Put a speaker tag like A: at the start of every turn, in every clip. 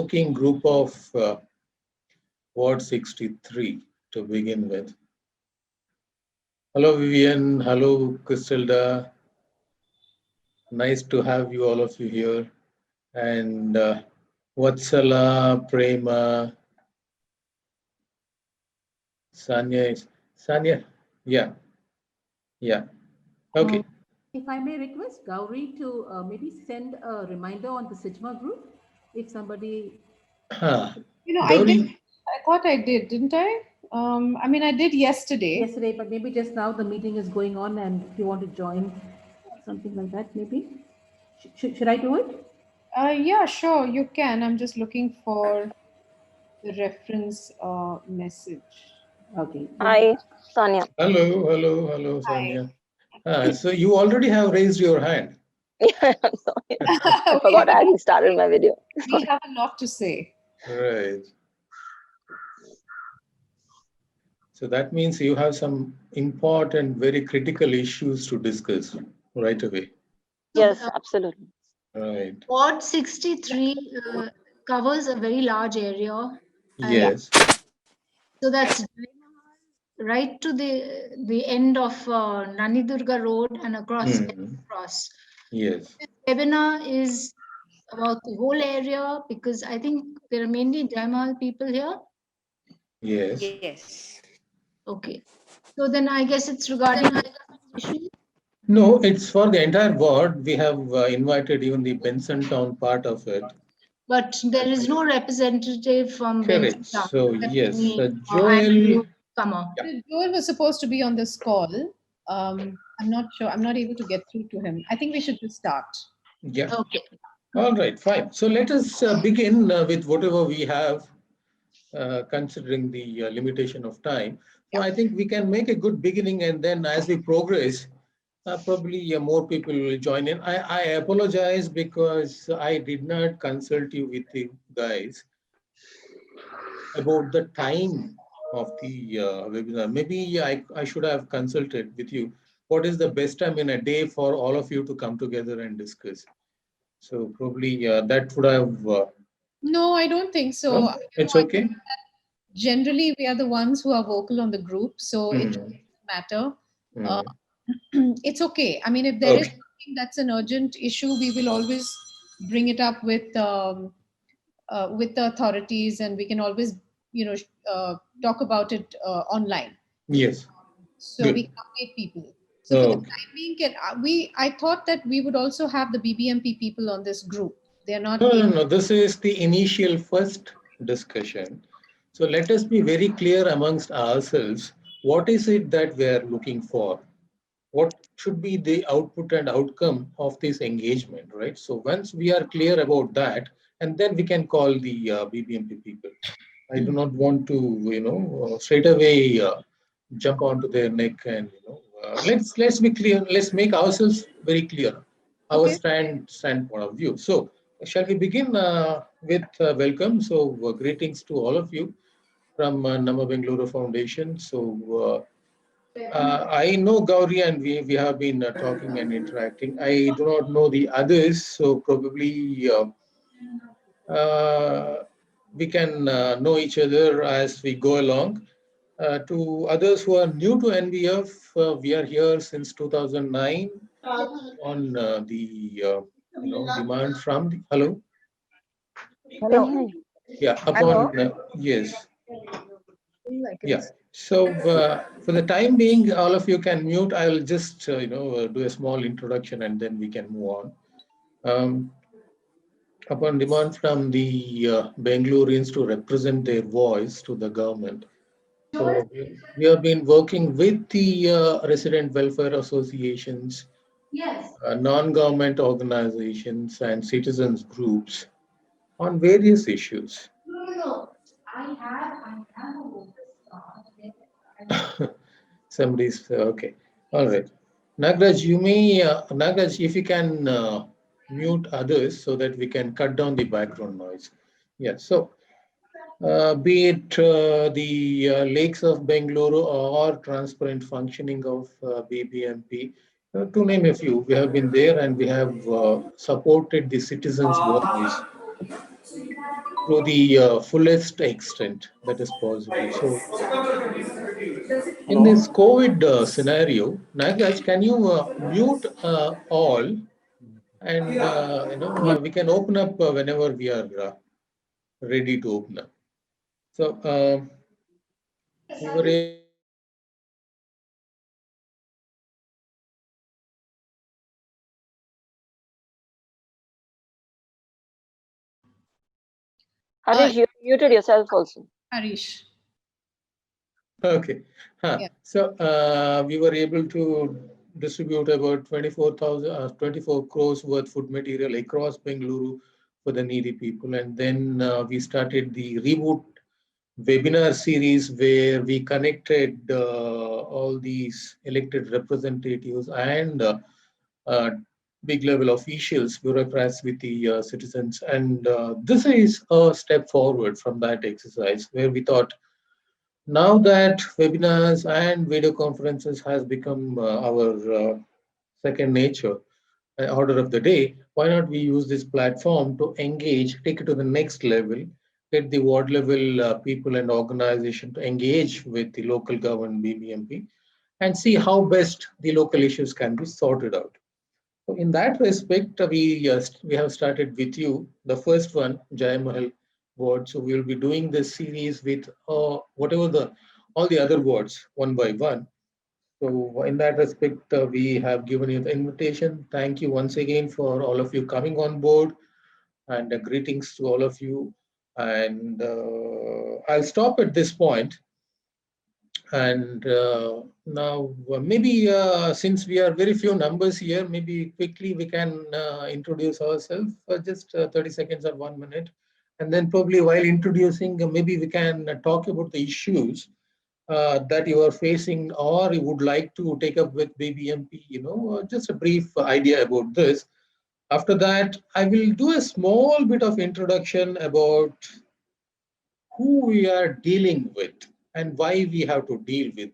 A: working group of Ward 63 to begin with. Hello, Vivian. Hello, Cristelda. Nice to have you, all of you here. And Vatsala, Prema, Sanya. Sanya, yeah, yeah. Okay.
B: If I may request Gauri to maybe send a reminder on the Sigma group, if somebody,
A: Huh.
C: I did.
A: Gauri,
C: I thought I did, didn't I? I did yesterday.
B: yesterday, but maybe just now the meeting is going on and if you want to join, something like that, maybe. Should I do it?
C: Yeah, sure, you can. I'm just looking for the reference message.
B: Okay.
D: Hi, Sonia.
A: hello,
C: Hi.
A: Sanya. So you already have raised your hand.
D: Yeah, I'm sorry. I
C: we have
D: forgot I hadn't started my video.
C: we have a lot to say.
A: Right. So that means you have some important, very critical issues to discuss right away.
E: So,
D: Yes, absolutely.
A: Right.
E: Ward 63 covers a very large area, and
C: Yeah.
A: Yes.
E: so that's right to the end of Nanidurga Road and
A: Hmm.
E: across.
A: Yes.
E: This webinar is about the whole area because I think there are mainly Jayamahal people here.
A: Yes.
C: Yes.
E: Okay, so then I guess it's regarding issue.
A: No, it's for the entire ward. We have invited even the Benson Town part of it.
E: But there is no representative from Benson
A: Correct.
E: Town.
A: So
E: Except
A: yes,
E: me, I'm a
A: Joel.
E: newcomer.
A: Yeah.
C: Joel was supposed to be on this call. I'm not sure. I'm not able to get through to him. I think we should just start.
A: Yeah.
E: Okay.
A: All right. Fine. So let us begin with whatever we have, considering the limitation of time. So
C: Yeah.
A: I think we can make a good beginning, and then as we progress, probably more people will join in. I apologize because I did not consult you with the guys about the time of the webinar. Maybe I should have consulted with you. What is the best time in a day for all of you to come together and discuss? So probably that would have,
C: No, I don't think so.
A: no, it's
C: I
A: okay.
C: generally we are the ones who are vocal on the group, so it
A: Hmm.
C: doesn't matter. Uh,
A: Hmm.
C: it's okay. I mean, if there is
A: Okay.
C: something that's an urgent issue, we will always bring it up with the authorities, and we can always, you know, talk about it online.
A: Yes.
C: So we
A: Good.
C: can update people. So for the
A: Okay.
C: time being, I thought that we would also have the BBMP people on this group. They are not
A: No, no,
C: being.
A: no. This is the initial first discussion. So let us be very clear amongst ourselves. What is it that we are looking for? What should be the output and outcome of this engagement, right? So once we are clear about that, and then we can call the BBMP people. I do not want to, straight away jump onto their neck and, let's be clear. Let's make ourselves very clear, our
C: Okay.
A: standpoint of view. So shall we begin with welcome? So greetings to all of you from Nama Bengaluru Foundation. So I know Gauri and we have been talking and interacting. I do not know the others, so probably uh, we can know each other as we go along. To others who are new to NBF, we are here since 2009 on the demand from the hello,
D: Can hear you.
A: yeah,
D: Hello.
A: upon yes, yeah. So for the time being, all of you can mute. I'll just do a small introduction and then we can move on. Um, Upon demand from the Bangaloreans to represent their voice to the government. So we have been working with the resident welfare associations, non-government organizations, and citizens groups on various issues. Somebody's okay. All right. Nagraj, Nagraj, if you can mute others so that we can cut down the background noise. Yeah. So be it the lakes of Bengaluru or transparent functioning of BBMP, to name a few, we have been there and we have supported the citizens' voice to the fullest extent that is possible. So, in
F: Hello?
A: this COVID scenario, Nagraj, can you mute all, and we can open up whenever we are ready to open up. So we were able to discuss
D: Harish, you muted yourself also.
C: Harish.
A: Okay.
C: Yeah.
A: So we were able to distribute about 24 crores worth food material across Bengaluru for the needy people. And then we started the Reboot webinar series where we connected all these elected representatives and uh, big level officials, bureaucrats with the citizens. And this is a step forward from that exercise where we thought now that webinars and video conferences has become our second nature, order of the day, why not we use this platform to engage, take it to the next level, get the ward level people and organization to engage with the local government BBMP and see how best the local issues can be sorted out. So in that respect, we have started with you. The first one, Jayamahal ward. So we will be doing this series with whatever the all the other wards one by one. So in that respect, we have given you the invitation. Thank you once again for all of you coming on board, and greetings to all of you. And I'll stop at this point. And now, maybe since we are very few numbers here, maybe quickly we can introduce ourselves for just 30 seconds or 1 minute. And then probably while introducing, maybe we can talk about the issues that you are facing or you would like to take up with BBMP, just a brief idea about this. After that, I will do a small bit of introduction about who we are dealing with and why we have to deal with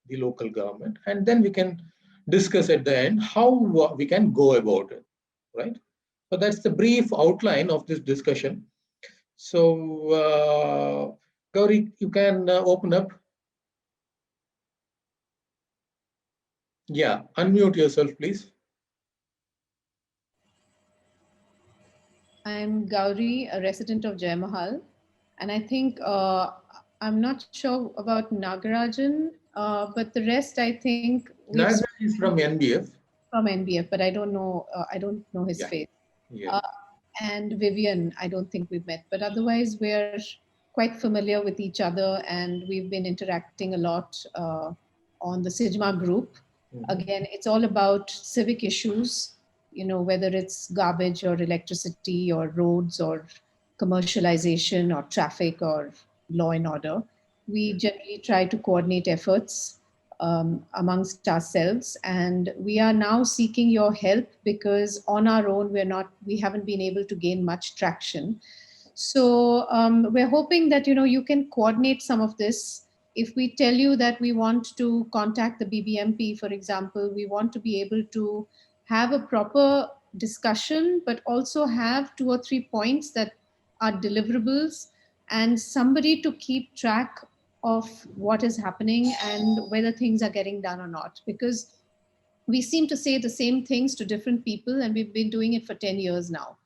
A: the local government. And then we can discuss at the end how we can go about it, right? So that's the brief outline of this discussion. So, Gauri, you can open up. Yeah, unmute yourself, please.
C: I'm Gauri, a resident of Jayamahal, and I think I'm not sure about Nagarajan, but the rest I think we've
A: Nagraj is
C: spoken
A: from NBF.
C: from NBF, but I don't know. I don't know his
A: Yeah,
C: face.
A: yeah.
C: Uh, and Vivian, I don't think we've met, but otherwise we're quite familiar with each other, and we've been interacting a lot on the Sijma group.
A: Mhm.
C: Again, it's all about civic issues, whether it's garbage or electricity or roads or commercialization or traffic or law and order. We generally try to coordinate efforts amongst ourselves, and we are now seeking your help because on our own we haven't been able to gain much traction. So we're hoping that you can coordinate some of this. If we tell you that we want to contact the BBMP, for example, we want to be able to have a proper discussion, but also have 2 or 3 points that are deliverables and somebody to keep track of what is happening and whether things are getting done or not. Because we seem to say the same things to different people, and we've been doing it for 10 years now.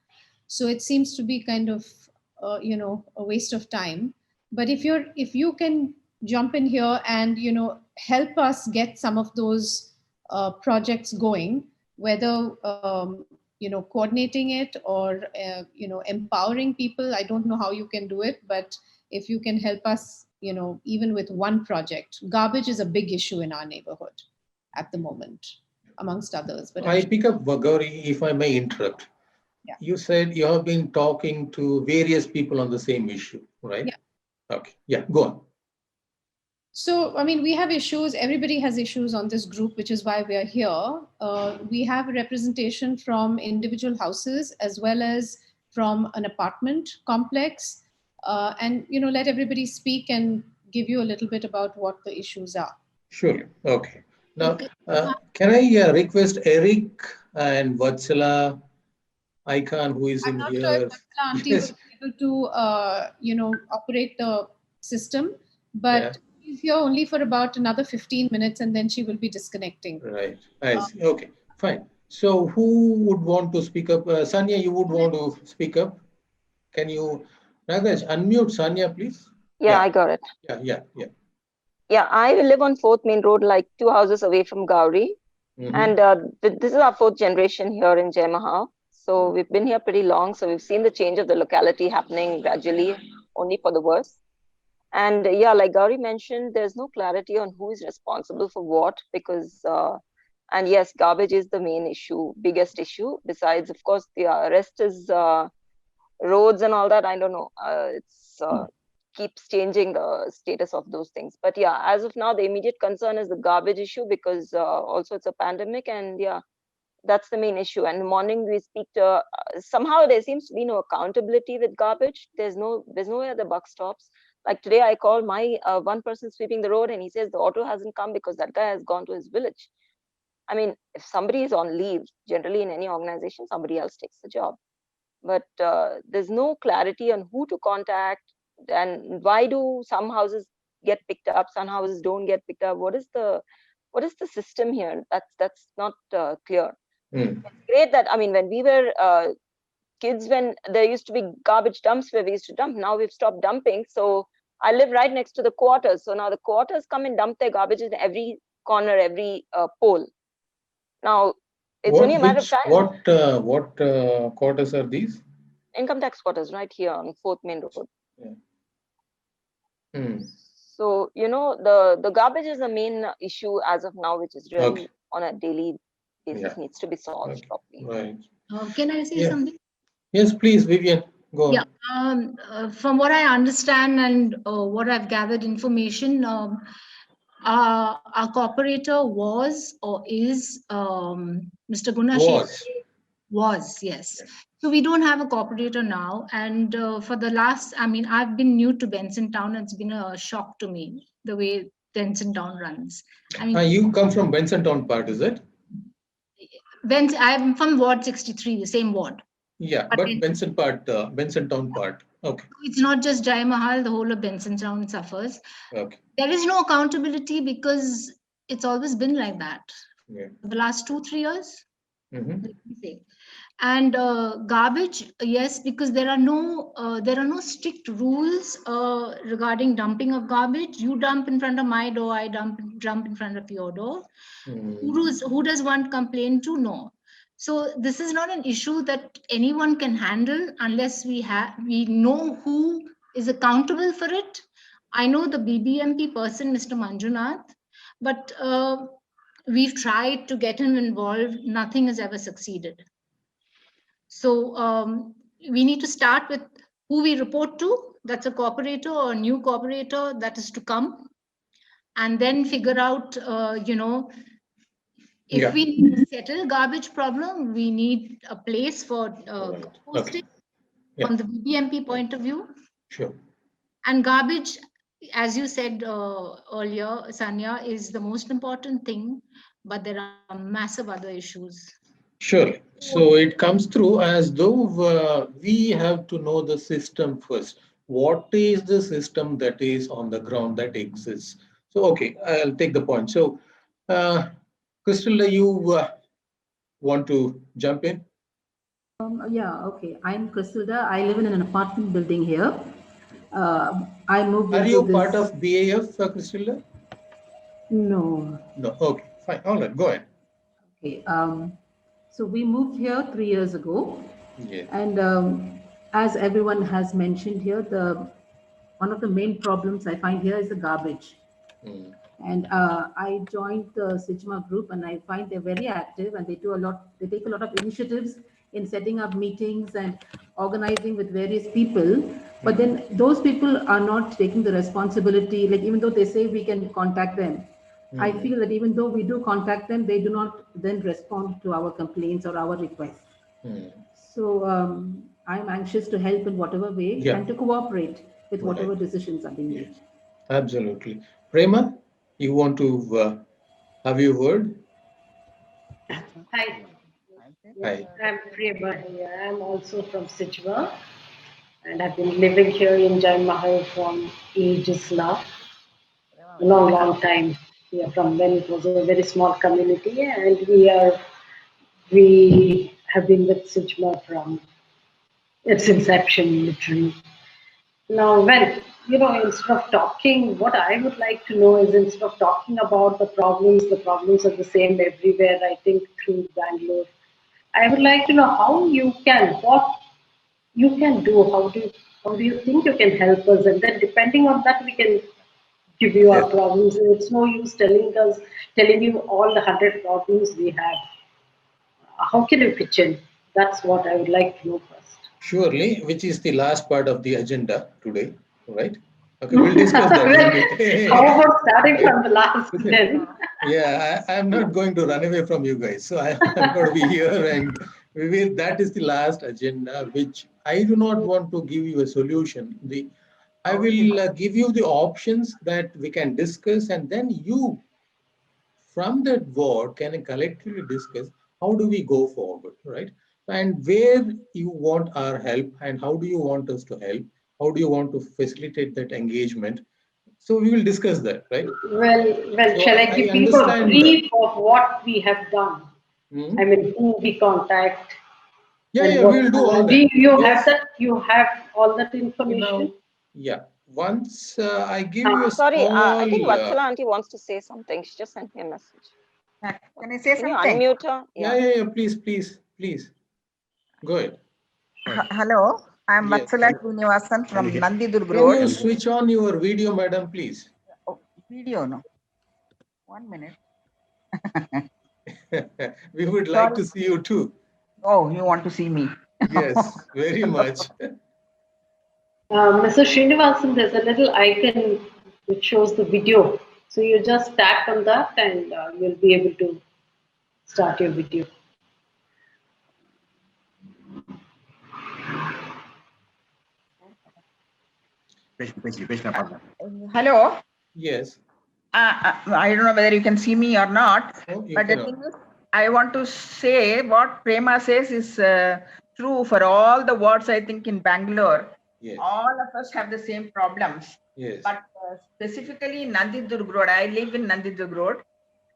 C: So it seems to be kind of a waste of time. But if you can jump in here and help us get some of those projects going, whether coordinating it or empowering people. I don't know how you can do it, but if you can help us, even with one project. Garbage is a big issue in our neighborhood at the moment, amongst others, but I'm
A: I
C: sure.
A: pick up, Gauri, if I may interrupt.
C: Yeah.
A: You said you have been talking to various people on the same issue, right?
C: Yeah.
A: Okay. Yeah, go on.
C: So, I mean, we have issues. Everybody has issues on this group, which is why we are here. We have a representation from individual houses as well as from an apartment complex, and let everybody speak and give you a little bit about what the issues are.
A: Surely. Okay. Now,
E: Okay.
A: can I request Eric and Vatsala icon who is
C: I'm
A: in
C: not sure if
A: here.
C: Manjula auntie
A: Yes.
C: will be able to, operate the system,
A: Yeah.
C: but she's here only for about another 15 minutes and then she will be disconnecting.
A: Right. I see. Okay. Fine. So who would want to speak up? Sanya, you would want to speak up? Can you, Nagaraj, unmute Sanya, please?
D: Yeah, I got it.
A: Yeah.
D: Yeah, I live on 4th Main Road, like 2 houses away from Gauri.
A: Mhm.
D: And this is our 4th generation here in Jayamahal. So we've been here pretty long. So we've seen the change of the locality happening gradually, only for the worse. And yeah, like Gauri mentioned, there's no clarity on who is responsible for what because, and yes, garbage is the main issue, biggest issue. Besides, of course, the rest is roads and all that. I don't know. It's keeps changing the status of those things. But yeah, as of now, the immediate concern is the garbage issue because also it's a pandemic, and yeah, that's the main issue. And in the morning we speak to somehow there seems to be no accountability with garbage. There's nowhere the buck stops. Like today, I called my one person sweeping the road, and he says the auto hasn't come because that guy has gone to his village. I mean, if somebody is on leave, generally in any organization, somebody else takes the job. But there's no clarity on who to contact and why do some houses get picked up, some houses don't get picked up. What is the system here? That's not clear.
A: Mm.
D: It's great that, I mean, when we were kids, when there used to be garbage dumps where we used to dump, now we've stopped dumping. So I live right next to the quarters. So now the quarters come and dump their garbage in every corner, every pole. Now it's only a matter of time.
A: What quarters are these?
D: Income tax quarters right here on 4th Main Road.
A: Yeah. Mm.
D: So the garbage is the main issue as of now, which is really
A: Okay.
D: on a daily basis
A: Yeah.
D: needs to be solved
A: Okay.
D: properly.
A: Right.
E: Can I say
A: Yeah.
E: something?
A: Yes, please, Vivian, go on.
E: Yeah. From what I understand and what I've gathered information, our cooperator was or is Mr. Gunash. Was, yes. So we don't have a cooperator now. And for the last, I mean, I've been new to Benson Town. It's been a shock to me, the way Benson Town runs. I mean,
A: You come from Benson Town part, is it?
E: I'm from Ward 63, the same ward.
A: Yeah, but Benson Town part. Okay.
E: It's not just Jayamahal, the whole of Benson Town suffers.
A: Okay.
E: There is no accountability because it's always been like that.
A: Yeah.
E: The last 2-3 years,
A: Mm-hmm.
E: let me say. And garbage, yes, because there are no strict rules regarding dumping of garbage. You dump in front of my door, I dump in front of your door. Who does one complain to? No. So this is not an issue that anyone can handle unless we know who is accountable for it. I know the BBMP person, Mr. Manjunath, but we've tried to get him involved. Nothing has ever succeeded. So we need to start with who we report to. That's a cooperator or a new cooperator that is to come, and then figure out, if we need to settle garbage problem, we need a place for composting from the BBMP point of view.
A: Sure.
E: And garbage, as you said earlier, Sanya, is the most important thing, but there are massive other issues.
A: Sure. So it comes through as though we have to know the system first. What is the system that is on the ground that exists? So, okay, I'll take the point. So, Crystal, you want to jump in?
B: Yeah, okay. I'm Crisilda. I live in an apartment building here. I moved
A: Are
B: into
A: you
B: this.
A: part of BAF, Crystal?
B: No.
A: No. Okay, fine. All right, go ahead.
B: Okay. So we moved here 3 years ago.
A: Yeah.
B: And as everyone has mentioned here, one of the main problems I find here is the garbage.
A: Mm.
B: And I joined the Sigma group, and I find they're very active, and they do a lot. They take a lot of initiatives in setting up meetings and organizing with various people. But then those people are not taking the responsibility. Like, even though they say we can contact them, I feel that even though we do contact them, they do not then respond to our complaints or our requests. So I'm anxious to help in whatever way and to cooperate with whatever decisions are being made.
A: Absolutely. Prema, you want to have your word?
F: Hi.
A: Hi.
F: I'm Prema here. I'm also from Sichwa, and I've been living here in Jayamahal from ages now, a long, long time. Yeah, from when it was a very small community, and we have been with Sichwa from its inception, literally. Now, instead of talking, what I would like to know is instead of talking about the problems are the same everywhere, I think, through Bangalore. I would like to know what you can do. How do you think you can help us? And then depending on that, we can give you our problems. It's no use telling you all the 100 problems we have. How can you pitch in? That's what I would like to know first.
A: Surely, which is the last part of the agenda today, right? Okay, we'll discuss that.
F: How about starting from the last then?
A: Yeah, I'm not going to run away from you guys. So I'm going to be here, and that is the last agenda, which I do not want to give you a solution. I will give you the options that we can discuss, and then you, from that word, can collectively discuss how do we go forward, right? And where you want our help, and how do you want us to help? How do you want to facilitate that engagement? So we will discuss that, right?
F: Well,
A: So
F: shall I
A: I
F: give you a
A: understand.
F: brief of what we have done? I
A: Hmm?
F: mean, who we contact
A: Yeah,
F: and
A: yeah, we
F: what.
A: will do all
F: Do
A: that.
F: you have
A: Just
F: that? You have all that information?
A: now, yeah. Once I give you a
D: Sorry, I think
A: small,
D: Vatsala auntie wants to say something. She just sent me a message.
G: Can I say
D: Can you
G: something?
D: unmute her?
A: yeah,
D: Yeah.
A: yeah, yeah. Please, please, please, go ahead. Hi.
G: Hello, I'm
A: Yes.
G: Vatsala Srinivasan from Nandidurg
A: Can
G: Road.
A: you switch on your video, madam, please?
G: Oh, video, no. 1 minute.
A: We would like
G: Sorry.
A: to see you too.
G: Oh, you want to see me?
A: Yes, very much.
F: Mr. Srinivasan, there's a little icon which shows the video. So you just tap on that and you'll be able to start your video.
G: Hello.
A: Yes.
G: I don't know whether you can see me or not,
A: Oh, you
G: but the
A: cannot.
G: thing is, I want to say what Prema says is true for all the wards, I think, in Bangalore.
A: Yes.
G: All of us have the same problems.
A: Yes.
G: But specifically in Nandidurg Road, I live in Nandidurg Road,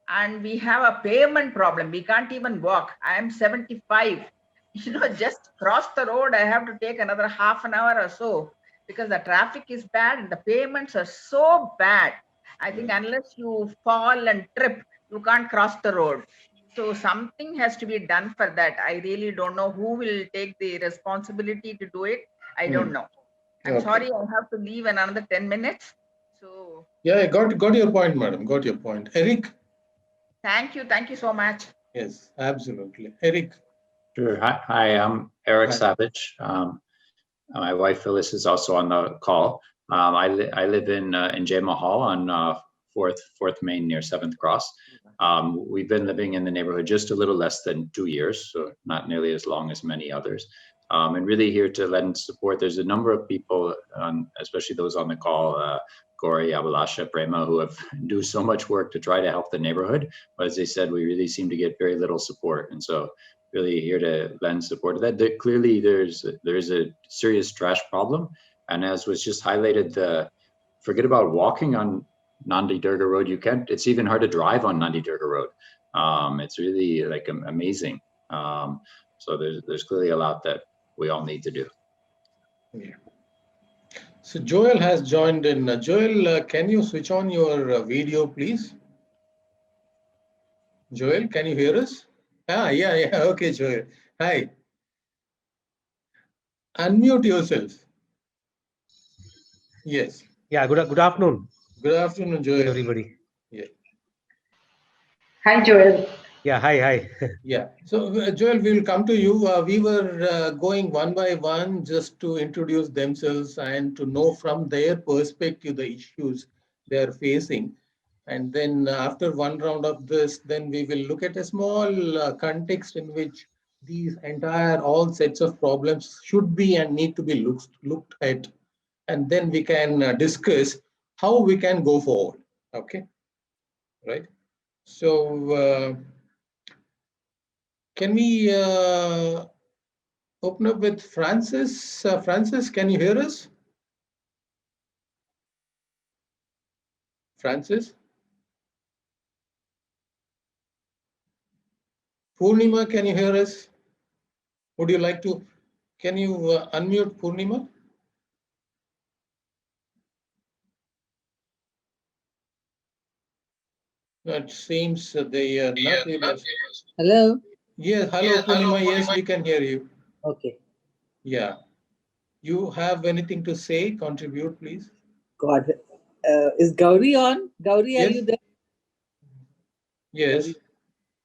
G: and we have a pavement problem. We can't even walk. I am 75. Just cross the road, I have to take another half an hour or so because the traffic is bad and the pavements are so bad. I think unless you fall and trip, you can't cross the road. So something has to be done for that. I really don't know who will take the responsibility to do it. I don't know. I'm sorry, I have to leave in another 10 minutes. So
A: yeah, I got your point, madam. Got your point. Eric?
G: thank you so much.
A: Yes, absolutely. Eric?
H: Sure. Hi, I'm Eric
A: Hi.
H: Savage. My wife Phyllis is also on the call. I live in Jayamahal on 4th Main near 7th Cross. We've been living in the neighborhood just a little less than 2 years, so not nearly as long as many others. And really here to lend support. There's a number of people, especially those on the call, Gori, Abhilasha, Prema, who have do so much work to try to help the neighborhood. But as they said, we really seem to get very little support. And so really here to lend support to that. Clearly, there's a serious trash problem, and as was just highlighted, forget about walking on Nandi Durga Road. You can't. It's even hard to drive on Nandi Durga Road. It's really like amazing. So there's clearly a lot that we all need to do.
A: Yeah. So Joel has joined in. Joel, can you switch on your video, please? Joel, can you hear us? Yeah. Okay, Joel. Hi. Unmute yourself. Yes.
I: Yeah, good afternoon.
A: Good afternoon, Joel.
I: Everybody.
A: Yeah.
F: Hi, Joel.
I: Yeah, hi.
A: Yeah. So, Joel, we will come to you. We were going one by one just to introduce themselves and to know from their perspective the issues they are facing. And then after one round of this, then we will look at a small context in which these all sets of problems should be and need to be looked at. And then we can discuss how we can go forward. Okay. Right. So, Can we open up with Francis? Francis, can you hear us? Francis? Purnima, can you hear us? Would you like to, can you unmute Purnima? It seems they are not able.
J: Hello?
A: Yes, hello Purnima, yes, we can hear you.
J: Okay.
A: Yeah. You have anything to say? Contribute, please.
J: God. Is Gauri on? Gauri, are
A: Yes.
J: you there?
A: Yes.
J: Gauri.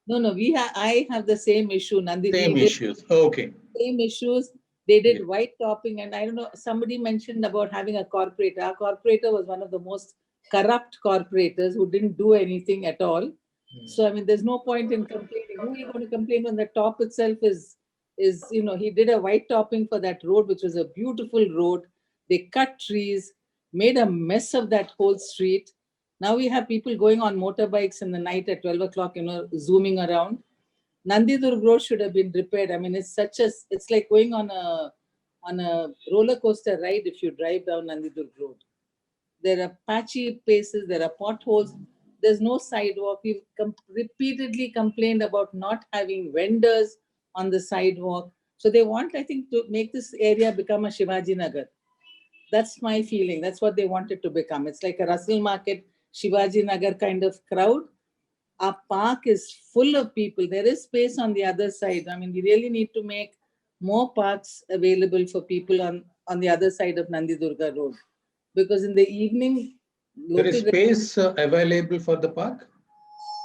J: No, I have the same issue, Nandi.
A: Same issues. Okay.
J: Same issues. They did
A: Yeah.
J: white topping, and I don't know, somebody mentioned about having a corporator. Our corporator was one of the most corrupt corporators who didn't do anything at all. So I mean, there's no point in complaining. Who are you going to complain when the top itself is he did a white topping for that road, which was a beautiful road. They cut trees, made a mess of that whole street. Now we have people going on motorbikes in the night at 12 o'clock, zooming around. Nandidurg Road should have been repaired. I mean, it's like going on a roller coaster ride if you drive down Nandidurg Road. There are patchy places, there are potholes, there's no sidewalk. We've repeatedly complained about not having vendors on the sidewalk. So they want, I think, to make this area become a Shivaji Nagar. That's my feeling. That's what they want it to become. It's like a Russell Market, Shivaji Nagar kind of crowd. Our park is full of people. There is space on the other side. I mean, we really need to make more parks available for people on the other side of Nandidurga Road. Because in the evening,
A: There is space available for the park?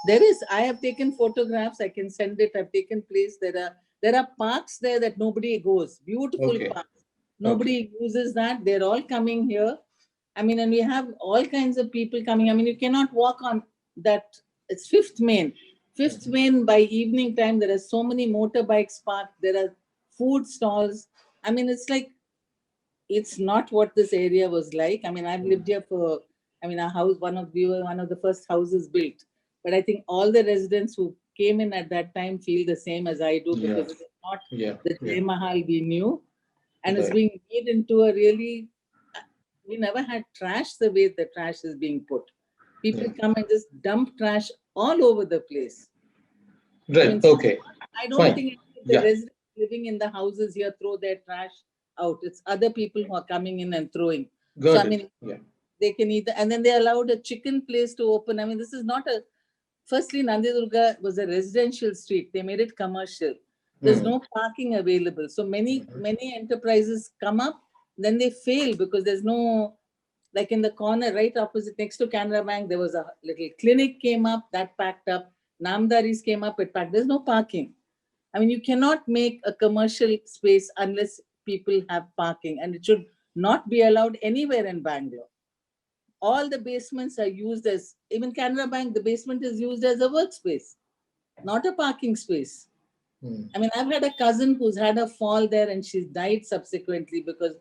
J: There is. I have taken photographs. I can send it. I've taken place. There are parks there that nobody goes. Beautiful parks. Nobody uses that. They're all coming here. I mean, and we have all kinds of people coming. I mean, you cannot walk on that. It's Fifth Main. Fifth Main by evening time, there are so many motorbikes parked. There are food stalls. I mean, it's not what this area was like. I mean, I've lived here our house, we were one of the first houses built. But I think all the residents who came in at that time feel the same as I do, because it's not the Jayamahal we knew. And it's being made into a really, we never had trash the way the trash is being put. People come and just dump trash all over the place.
A: Right.
J: I mean,
A: Okay.
J: I don't think the residents living in the houses here throw their trash out. It's other people who are coming in and throwing.
A: Got it.
J: They can either, and then they allowed a chicken place to open. I mean, this is not firstly, Nandidurga was a residential street. They made it commercial. There's no parking available. So many enterprises come up, then they fail because there's no, like in the corner right opposite next to Canara Bank, there was a little clinic came up, that packed up. Namdaris came up, it packed. There's no parking. I mean, you cannot make a commercial space unless people have parking, and it should not be allowed anywhere in Bangalore. All the basements are used as, even Canara Bank, the basement is used as a workspace, not a parking space. I mean, I've had a cousin who's had a fall there and she died subsequently because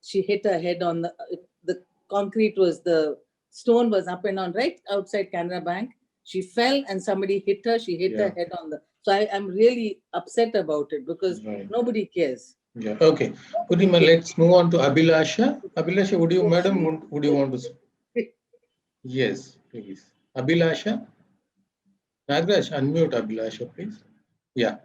J: she hit her head on the concrete the stone was up and on right outside Canara Bank. She fell and somebody hit her. She hit her head on so I'm really upset about it because nobody cares.
A: Yeah. Okay. Purnima, let's move on to Abhilasha. Abhilasha, would you want to speak? Yes, please. Abhilasha. Nagraj, unmute Abhilasha, please. Yeah.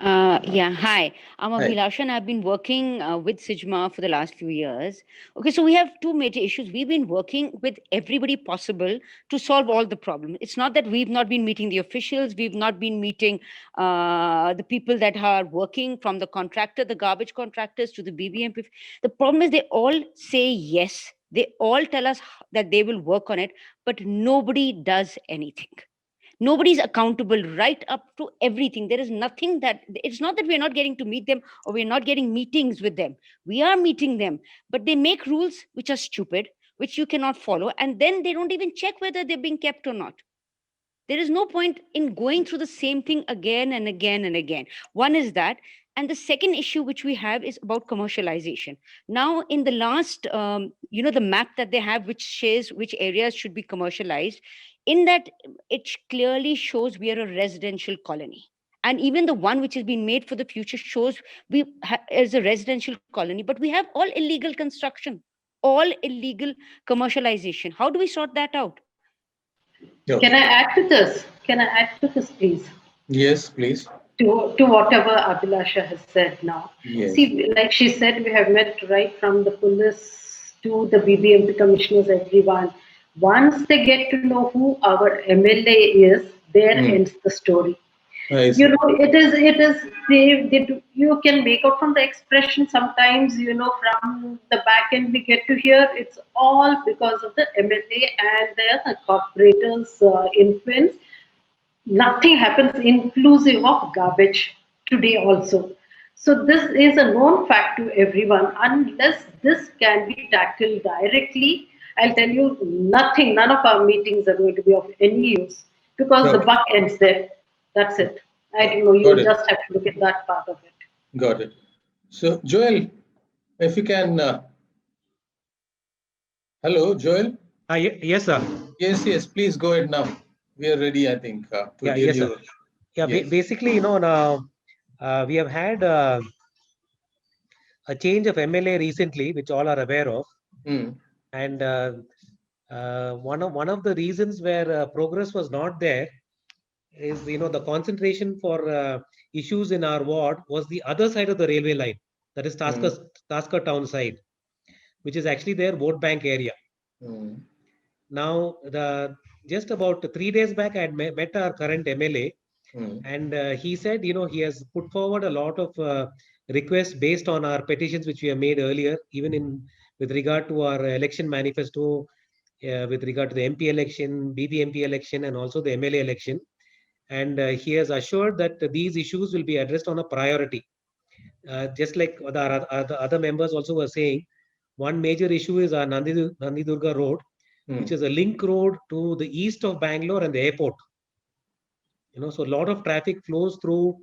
K: Hi. I'm Abhilasha and I've been working with Sijma for the last few years. Okay, so we have two major issues. We've been working with everybody possible to solve all the problems. It's not that we've not been meeting the officials, we've not been meeting the people that are working, from the contractor, the garbage contractors to the BBMP. The problem is they all say yes. They all tell us that they will work on it, but nobody does anything. Nobody's accountable right up to everything. There is nothing that, it's not that we're not getting to meet them or we're not getting meetings with them. We are meeting them, but they make rules which are stupid, which you cannot follow, and then they don't even check whether they're being kept or not. There is no point in going through the same thing again and again and again. One is that. And the second issue which we have is about commercialization. Now, in the last, the map that they have, which says which areas should be commercialized, in that it clearly shows we are a residential colony. And even the one which has been made for the future shows as a residential colony, but we have all illegal construction, all illegal commercialization. How do we sort that out?
F: Can I add to this? Can I add to this, please?
A: Yes, please.
F: To whatever Abhilasha has said now.
A: Yes.
F: See, like she said, we have met right from the police to the BBMP commissioners, everyone. Once they get to know who our MLA is, there ends the story.
A: I
F: You
A: see.
F: know, they do, you can make out from the expression sometimes, you know, from the back end we get to hear it's all because of the MLA and the corporators' influence. Nothing happens inclusive of garbage today also. So this is a known fact to everyone. Unless this can be tackled directly, I'll tell you nothing, none of our meetings are going to be of any use because the
A: Okay.
F: buck ends there. That's it. I don't know,
A: Got
F: you
A: it.
F: just have to look at that part of it.
A: Got it. So, Joel, if you can, hello, Joel.
I: Yes, sir.
A: Yes, yes, please go ahead now. We are ready, I think, to
I: Yeah,
A: hear
I: yes, sir.
A: you.
I: Yeah,
A: Yes.
I: basically, you know, now we have had a change of MLA recently, which all are aware of, and one of the reasons where progress was not there is, you know, the concentration for issues in our ward was the other side of the railway line, that is Tasker town side, which is actually their vote bank area. Now, just about 3 days back, I had met our current MLA, and he said, you know, he has put forward a lot of requests based on our petitions which we have made earlier, even in with regard to our election manifesto, with regard to the MP election, BBMP election, and also the MLA election. And he has assured that these issues will be addressed on a priority. Just like the other members also were saying, one major issue is our Nandidurga Road, which is a link road to the east of Bangalore and the airport. You know, so a lot of traffic flows through,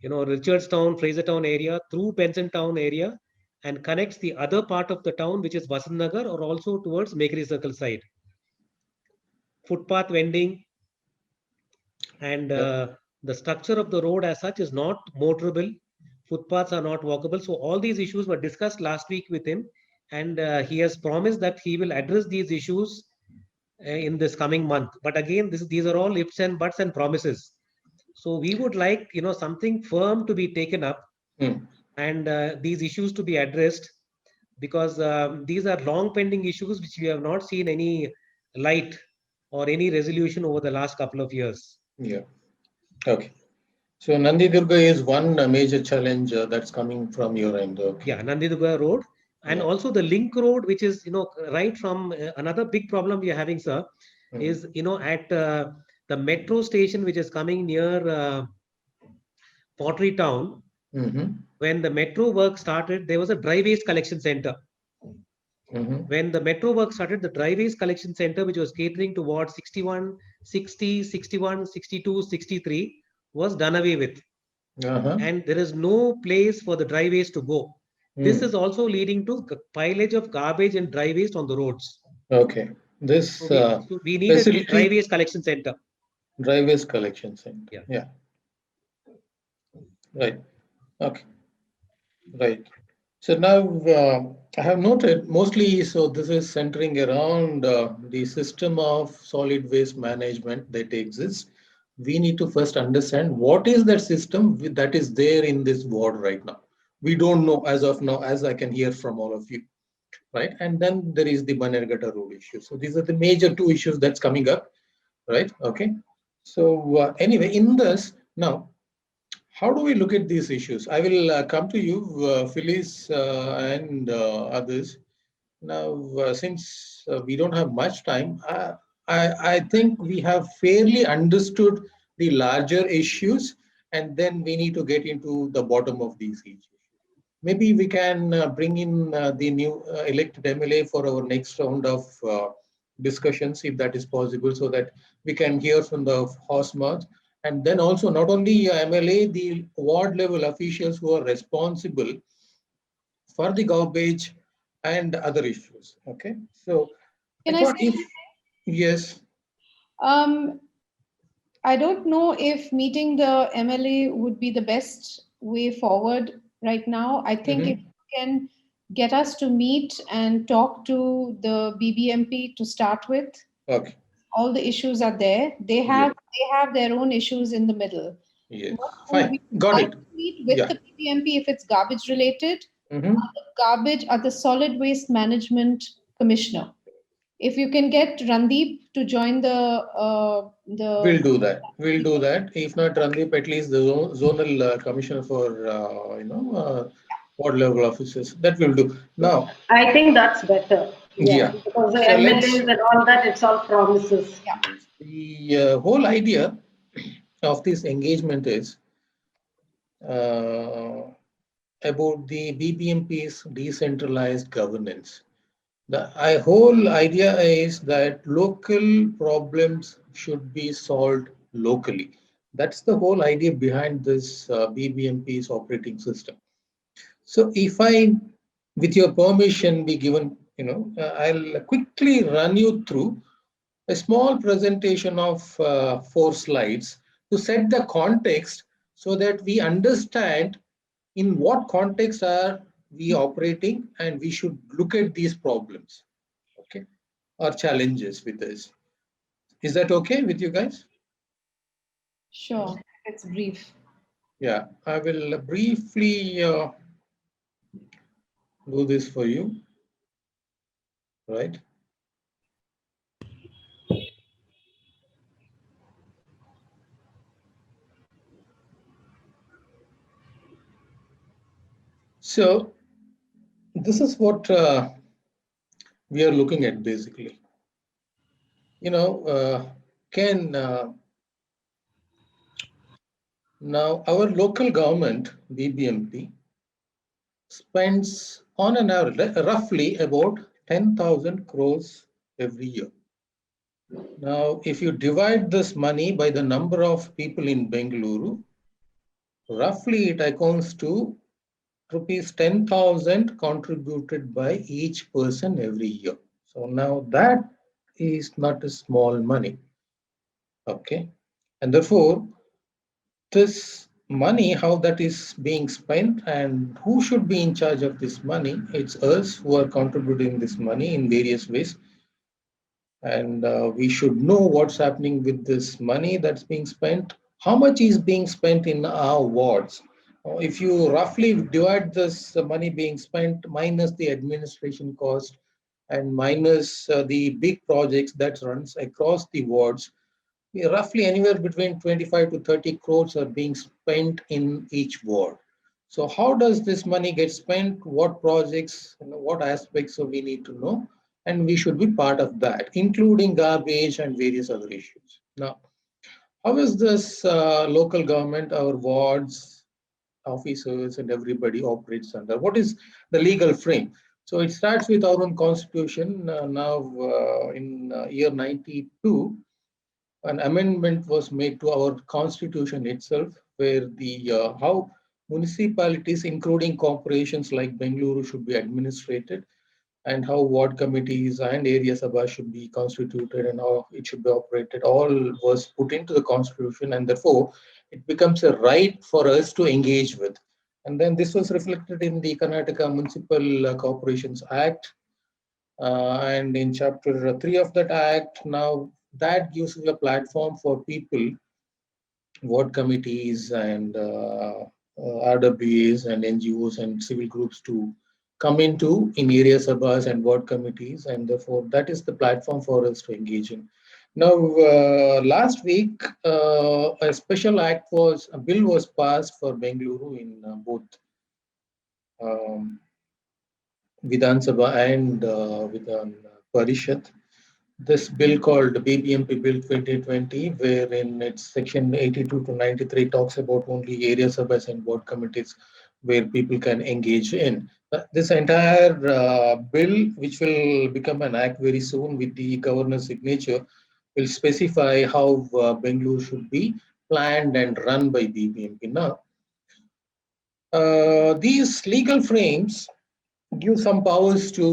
I: you know, Richardstown, Frasertown area, through Benson Town area, and connects the other part of the town, which is Vasant Nagar, or also towards Makery Circle side. Footpath vending, and the structure of the road as such is not motorable. Footpaths are not walkable. So all these issues were discussed last week with him, and he has promised that he will address these issues in this coming month. But again, these are all ifs and buts and promises. So we would like, you know, something firm to be taken up, and these issues to be addressed, because these are long pending issues which we have not seen any light or any resolution over the last couple of years.
A: Yeah. Okay. So Nandidurga is one major challenge that's coming from your end. Okay.
I: Yeah, Nandidurga Road, and also the link road, which is, you know, right from another big problem we are having, sir, is, you know, at the metro station which is coming near Pottery Town. When the metro work started, there was a dry waste collection center. When the metro work started, the dry waste collection center, which was catering to Ward 61, 60, 61, 62, 63, was done away with. And there is no place for the dry waste to go. This is also leading to pilage of garbage and dry waste on the roads.
A: Okay. This
I: So we need
A: facility,
I: a dry waste collection center.
A: Dry waste collection center. Yeah. Right. Okay. Right. So now I have noted mostly, so this is centering around the system of solid waste management that exists. We need to first understand what is that system that is there in this ward right now. We don't know as of now, as I can hear from all of you, right? And then there is the Banerghatta Road issue. So these are the major two issues that's coming up, right? Okay. So anyway, in this now, how do we look at these issues? I will come to you, Phyllis, and others. Now, since we don't have much time, I think we have fairly understood the larger issues, and then we need to get into the bottom of these issues. Maybe we can bring in the new elected MLA for our next round of discussions, if that is possible, so that we can hear from the horse mouth. And then also not only MLA, the ward level officials who are responsible for the garbage and other issues. Okay, so
C: Can
A: I
C: I
A: thought
C: say?
A: if yes.
C: I don't know if meeting the MLA would be the best way forward right now. I think if you can get us to meet and talk to the BBMP to start with,
A: Okay.
C: all the issues are there. They have their own issues in the middle.
A: Yes.
C: What
A: Fine.
C: we
A: Got
C: like
A: it.
C: to meet with
A: Yeah.
C: the BBMP if it's garbage related,
A: Mm-hmm.
C: garbage are the solid waste management commissioner. If you can get Randeep to join
A: We'll
C: the
A: do that. We'll do that. If not Randeep, at least the zonal commissioner for ward level officers. That will do. Now,
F: I think that's better. Yeah,
A: yeah.
F: because the
A: So
F: MLAs
A: let's.
F: and all that, it's all promises.
A: The whole idea of this engagement is uh, about the BBMP's decentralized governance. The whole idea is that local problems should be solved locally. That's the whole idea behind this BBMP's operating system. So, if I, with your permission, be given, I'll quickly run you through a small presentation of 4 slides to set the context so that we understand in what context are we operating and we should look at these problems, okay, or challenges with this. Is that okay with you guys?
C: sure, it's brief.
A: Yeah, I will briefly do this for you, right? So this is what we are looking at basically. Can now our local government, BBMP, spends on an average roughly about 10,000 crores every year. Now, if you divide this money by the number of people in Bengaluru, roughly it accounts to rupees 10,000 contributed by each person every year. So now that is not a small money. Okay. And therefore, this money, how that is being spent and who should be in charge of this money, it's us who are contributing this money in various ways. And we should know what's happening with this money that's being spent, how much is being spent in our wards. If you roughly divide this money being spent minus the administration cost and minus the big projects that runs across the wards, roughly anywhere between 25 to 30 crores are being spent in each ward. So how does this money get spent? What projects, what aspects so we need to know, and we should be part of that, including garbage and various other issues. Now, how is this local government, our wards, officers, and everybody operates under? What is the legal frame? So it starts with our own constitution. In year 92, an amendment was made to our constitution itself, where the how municipalities, including corporations like Bengaluru, should be administrated, and how ward committees and area sabhas should be constituted, and how it should be operated. All was put into the constitution, and therefore it becomes a right for us to engage with. And then this was reflected in the Karnataka Municipal Corporations Act, and in chapter 3 of that act, now that gives a platform for people, ward committees and RWAs and NGOs and civil groups to come into in area sabhas and ward committees, and therefore that is the platform for us to engage in. Now, last week, a bill was passed for Bengaluru in both um, Vidhan Sabha and Vidhan Parishad. This bill called BBMP Bill 2020, wherein its section 82 to 93 talks about only area sabhas and board committees where people can engage in. This entire bill, which will become an act very soon with the governor's signature, will specify how Bengaluru should be planned and run by BBMP. Now, these legal frames give some powers to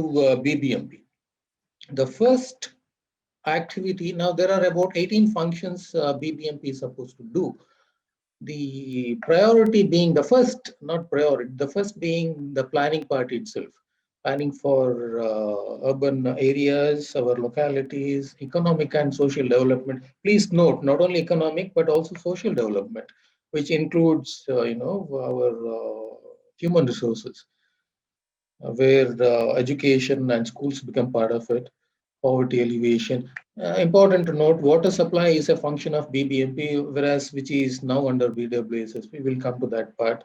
A: BBMP. The first activity. Now, there are about 18 functions BBMP is supposed to do. The priority being the first, not priority, the first being the planning part itself. Planning for urban areas, our localities, economic and social development. Please note, not only economic, but also social development, which includes, our human resources, where education and schools become part of it, poverty alleviation. Important to note, water supply is a function of BBMP, whereas which is now under BWSS. We will come to that part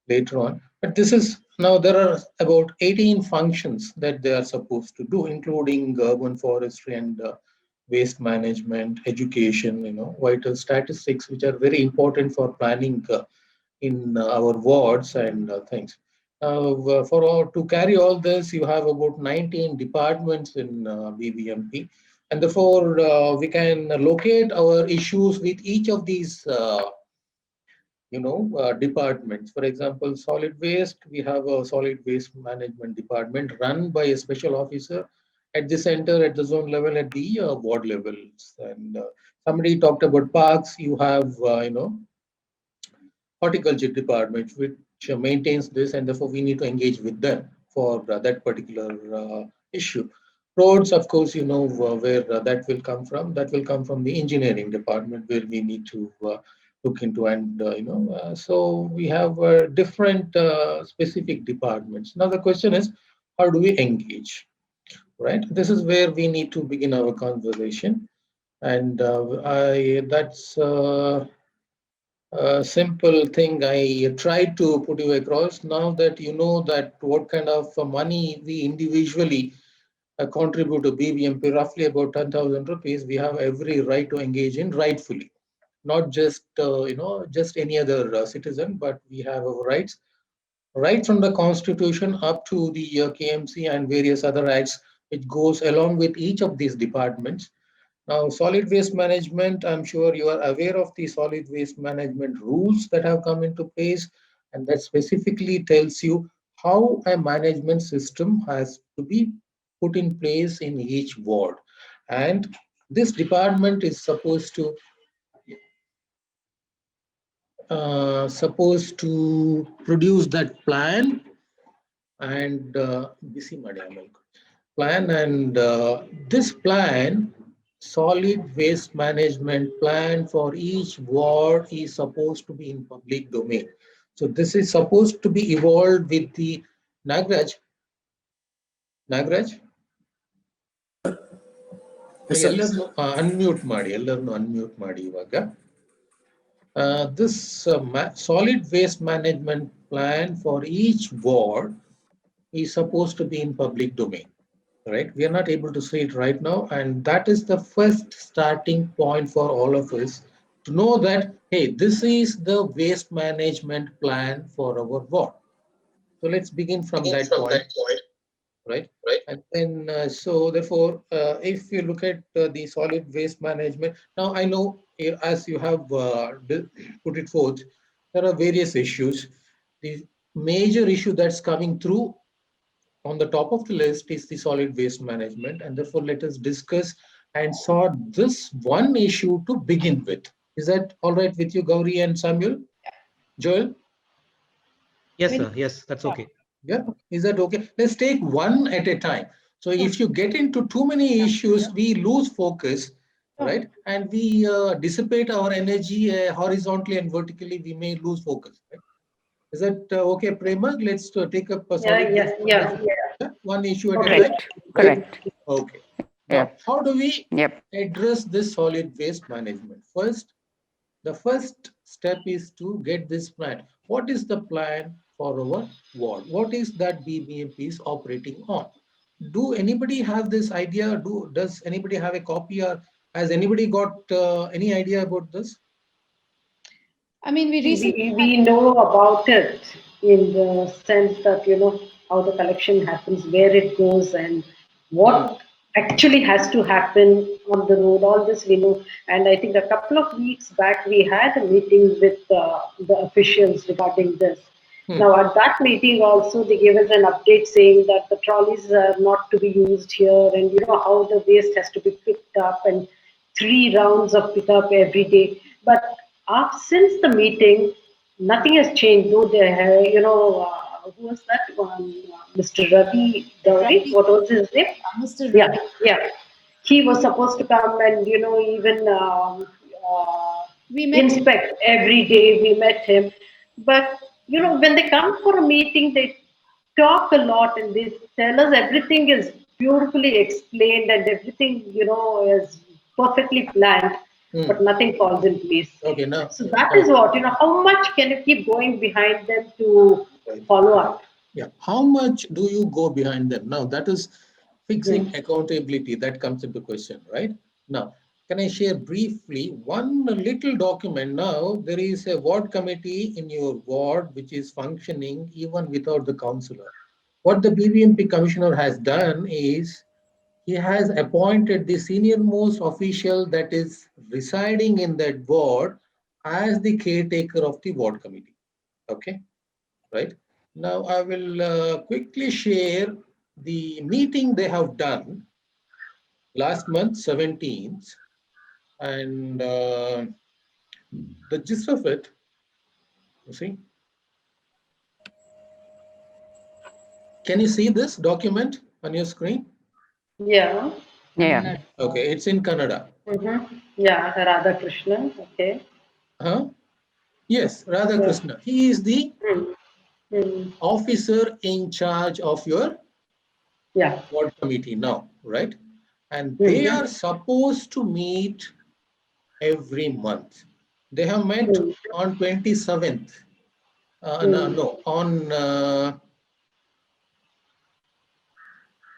A: later on. But this is now there are about 18 functions that they are supposed to do, including urban forestry and waste management, education, vital statistics, which are very important for planning in our wards and things. To carry all this, you have about 19 departments in BBMP, and therefore we can locate our issues with each of these departments. For example, solid waste, we have a solid waste management department run by a special officer at the center, at the zone level, at the ward levels. And somebody talked about parks. You have, horticulture department, which maintains this, and therefore we need to engage with them for that particular issue. Roads, of course, where that will come from. That will come from the engineering department, where we need to look into, and so we have different specific departments. Now the question is, how do we engage? Right. This is where we need to begin our conversation, and that's. Simple thing I tried to put you across. Now that you know that what kind of money we individually contribute to BBMP, roughly about 10,000 rupees, we have every right to engage in rightfully. Not just, just any other citizen, but we have our rights. Right from the Constitution up to the KMC and various other acts, which goes along with each of these departments. Now, solid waste management, I'm sure you are aware of the solid waste management rules that have come into place, and that specifically tells you how a management system has to be put in place in each ward. And this department is supposed to produce that plan and plan, and this plan, solid waste management plan for each ward, is supposed to be in public domain. So this is supposed to be evolved with the Nagraj. ಎಲ್ಲರನ್ನು unmute ಮಾಡಿ ಇವಾಗ. This solid waste management plan for each ward is supposed to be in public domain. Right? We are not able to see it right now, and that is the first starting point for all of us to know that, hey, this is the waste management plan for our ward. So let's begin from that point, right? And then, so therefore, if you look at the solid waste management, now I know, as you have put it forth, there are various issues. The major issue that's coming through on the top of the list is the solid waste management, and therefore let us discuss and sort this one issue to begin with. Is that all right with you, Gauri and Samuel? Joel?
I: Yes, sir. Yes, that's okay.
A: Yeah, is that okay? Let's take one at a time. So if you get into too many issues, we lose focus, right? And we dissipate our energy horizontally and vertically, we may lose focus, right? Is that okay, Prema? Let's take up a solid waste management. One issue at a time.
K: Correct.
A: Okay. Now, how do we address this solid waste management? The first step is to get this plan. What is the plan for our ward? What is that BBMP is operating on? Do anybody have this idea? Does anybody have a copy, or has anybody got any idea about this?
C: I mean,
F: we know about it in the sense that, how the collection happens, where it goes, and what actually has to happen on the road. All this we know. And I think a couple of weeks back, we had a meeting with the officials regarding this. Now, at that meeting also, they gave us an update saying that the trolleys are not to be used here, and you know how the waste has to be picked up, and 3 rounds of pickup every day. But since the meeting, nothing has changed. Though they have, who was that one? Mr. Ravi Dowry.
C: Ravi,
F: What was his name?
C: Mr.
F: Yeah,
C: Ravi.
F: yeah. He was supposed to come and even
C: We met him.
F: inspect every day. We met him, but when they come for a meeting, they talk a lot and they tell us everything is beautifully explained and everything is perfectly planned, but nothing falls in place.
A: Okay, now.
F: So that is what how much can you keep going behind them to follow up?
A: Yeah. How much do you go behind them? Now, that is
F: Hmm.
A: fixing accountability. That comes into question, right? Now, can I share briefly one little document? Now, there is a ward committee in your ward which is functioning even without the councillor. What the BBMP commissioner has done is he has appointed the senior most official that is residing in that ward as the caretaker of the ward committee. Okay, right? Now I will quickly share the meeting they have done last month, 17th, and the gist of it, you see. Can you see this document on your screen?
F: Yeah.
K: Yeah.
A: Okay, it's in Kannada.
F: Yeah, Radha Krishnan. Okay.
A: Huh? Yes, Radha
F: Yeah.
A: Krishna. He is the
F: Hmm. Hmm.
A: officer in charge of your
F: Yeah.
A: ward committee now, right? And they
F: Hmm.
A: are supposed to meet every month. They have met
F: Hmm.
A: on 27th. No,
F: Hmm.
A: no, on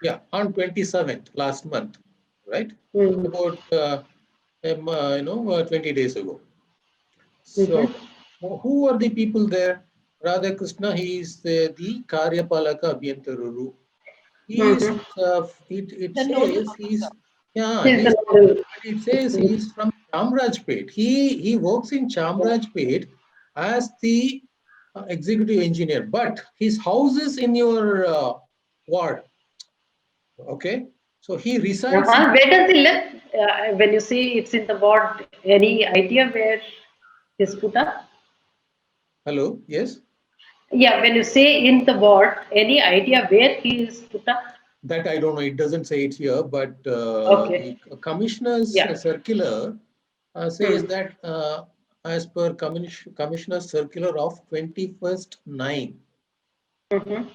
A: yeah, on 27th last month, right?
F: Hmm.
A: About 20 days ago. So,
F: Mhm.
A: who are the people there? Radha Krishna, he is the Karyapalaka Abhyantaruru. He is,
F: Mhm.
A: it
C: The nodal
A: says he's,
C: officer.
A: yeah,
F: He's the
A: he's,
F: model.
A: it says
F: Mhm.
A: he's from Chamrajpet. He works in Chamrajpet as the executive engineer, but his house is in your ward. Okay, so he resides in.
F: Where does he live? When you say it's in the ward, any idea where he's put up?
A: Hello, yes.
F: Yeah, when you say in the ward, any idea where he is put up?
A: That I don't know. It doesn't say it here, but
F: Okay.
A: the commissioner's
F: Yeah.
A: circular says
F: Hmm.
A: that as per commissioner's circular of 21st 9,
F: Mhm.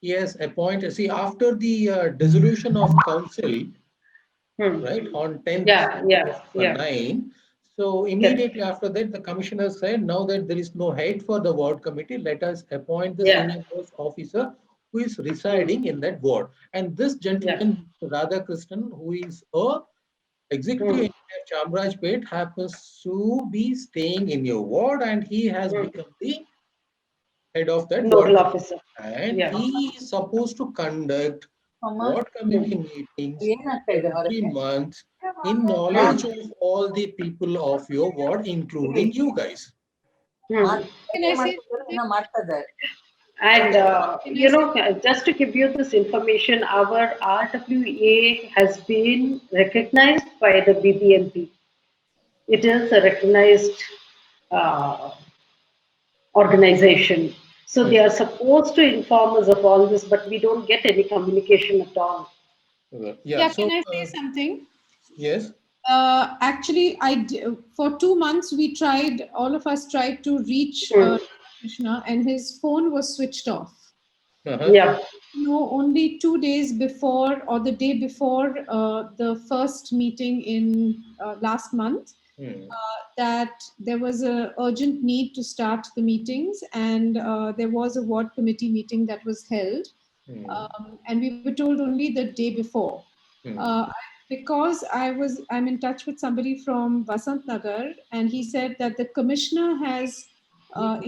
A: he has appointed. See, after the dissolution of council,
F: Hmm.
A: right, on 10th
F: Yeah. Yeah.
A: of
F: Yeah.
A: 9. So
F: Correct.
A: immediately after that, the commissioner said, now that there is no head for the ward committee, let us appoint the
F: Yeah.
A: senior most officer who is
F: Hmm.
A: residing in that ward. And this
F: Yeah.
A: gentleman, Radhakrishnan, who is a executive
F: Hmm.
A: engineer Chamrajpet, happens to be staying in your ward, and he has
F: Hmm.
A: become the head of that ward
F: Nodal
A: committee.
F: officer.
A: And
F: Yeah.
A: he is supposed to conduct
J: Mama,
A: ward
F: Hmm.
A: committee meetings
J: ಏನಾಗ್ತಾ ಇದೆ
A: every
J: ಹೊರಗೆ?
A: month in knowledge
F: Hmm.
A: of all the people of your ward, including you guys.
F: Hmm.
C: Can I say something?
J: ಏನೋ ಮಾಡ್ತಾ ಇದ್ದಾರೆ.
F: And
C: Can I say
F: just to give you this information, our RWA has been recognized by the BBMP. It is a recognized uh, organization. So they are supposed to inform us of all this, but we don't get any communication at all.
A: Yeah,
C: Yeah,
A: so
C: can I say something?
A: yes.
C: Actually, for 2 months we tried. All of us tried to reach
F: Hmm.
C: Krishna, and his phone was switched off.
A: Uh-huh.
F: Yeah.
C: No, only 2 days before or the day before the first meeting in last month,
A: Hmm.
C: that there was a urgent need to start the meetings, and there was a ward committee meeting that was held,
A: Hmm.
C: and we were told only the day before.
A: Hmm.
C: Uh, because I'm in touch with somebody from Vasant Nagar, and he said that the commissioner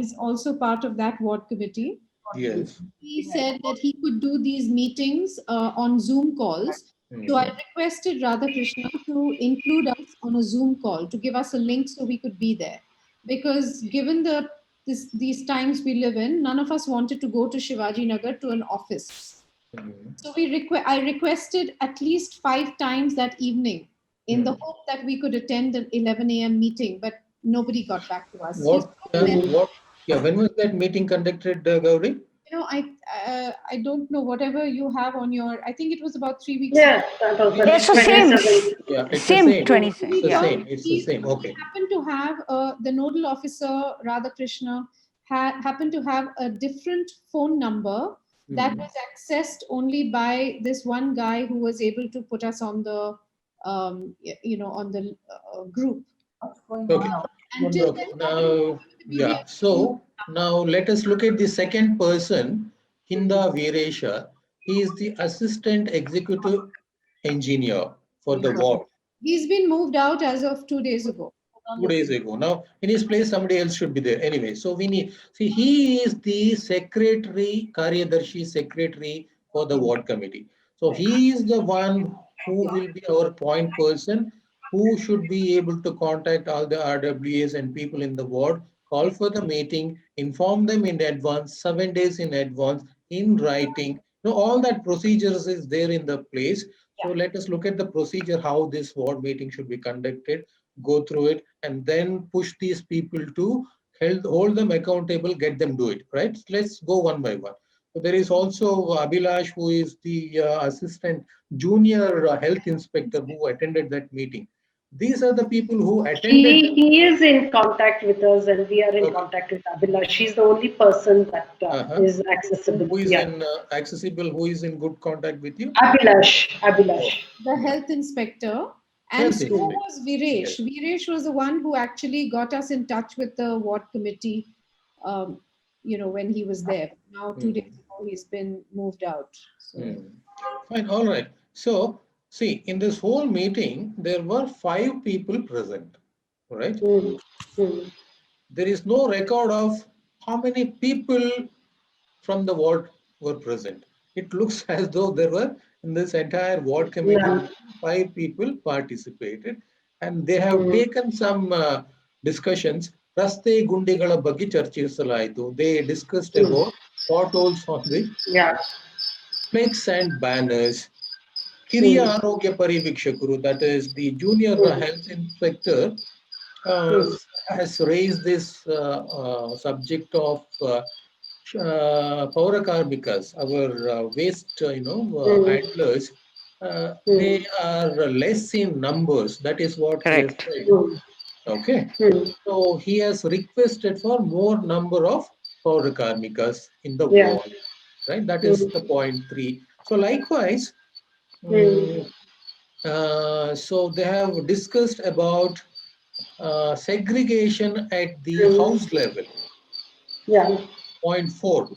C: is also part of that ward committee.
A: Yes.
C: He said that he could do these meetings on Zoom calls. So I
A: Hmm.
C: requested Radhakrishna to include us on a Zoom call to give us a link so we could be there. Because given the these times we live in, none of us wanted to go to Shivaji Nagar to an office. So I requested at least 5 times that evening in the hope that we could attend an 11 a.m. meeting, but nobody got back to us.
A: When was that meeting conducted, Gauri?
C: I don't know, whatever you have on your, I think it was about 3 weeks
F: Yeah,
C: ago.
F: that was
K: Yes, so same.
A: Yeah, it's
K: Same
A: the same.
K: 27.
A: It's the
K: Yeah.
A: same. It's the same. Okay.
C: We happened to have the nodal officer, Radhakrishna, happened to have a different phone number that was accessed only by this one guy who was able to put us on the, on the group.
A: Okay.
C: Until
A: Okay.
C: then,
A: Now, yeah. So now let us look at the second person, Hinda Veresha. He is the assistant executive engineer for the ward.
C: he's been moved out as of 2 days ago.
A: 2 days ago. Now, in his place, somebody else should be there. Anyway, so we need, see, he is the secretary, Karyadarshi secretary for the ward committee. So he is the one who will be our point person, who should be able to contact all the RWAs and people in the ward, call for the meeting, inform them in advance, 7 days in advance, in writing. All that procedures is there in the place. So let us look at the procedure, how this ward meeting should be conducted, go through it, and then push these people to hold them accountable, get them do it, right? Let's go one by one. So there is also Abhilash, who is the assistant junior health inspector who attended that meeting. These are the people who attended.
F: He is in contact with us, and we are in contact with Abhilash. She's the only person that is accessible.
A: Who is in accessible? Who is in good contact with you?
F: Abhilash.
C: The health inspector. And so was Viresh. Viresh was the one who actually got us in touch with the ward committee, when he was there. Now, 2 days ago, he's been moved out. So.
A: Fine, all right. So, see, in this whole meeting, there were 5 people present, right? There is no record of how many people from the ward were present. It looks as though there were, in this entire ward committee, 5 people participated, and they have taken some discussions. Raste Gundigala Bagi Charchisalaitu. They discussed about potholes on the flags and banners. Hiriya Arogya Parivikshakuru, that is the junior health inspector, has raised this subject of Paurakarmikas, our waste, handlers. They are less in numbers. That is what he has said. Okay. So he has requested for more number of Paurakarmikas in the ward. Right. That is the point 3. So likewise, so they have discussed about segregation at the house level. Point 4.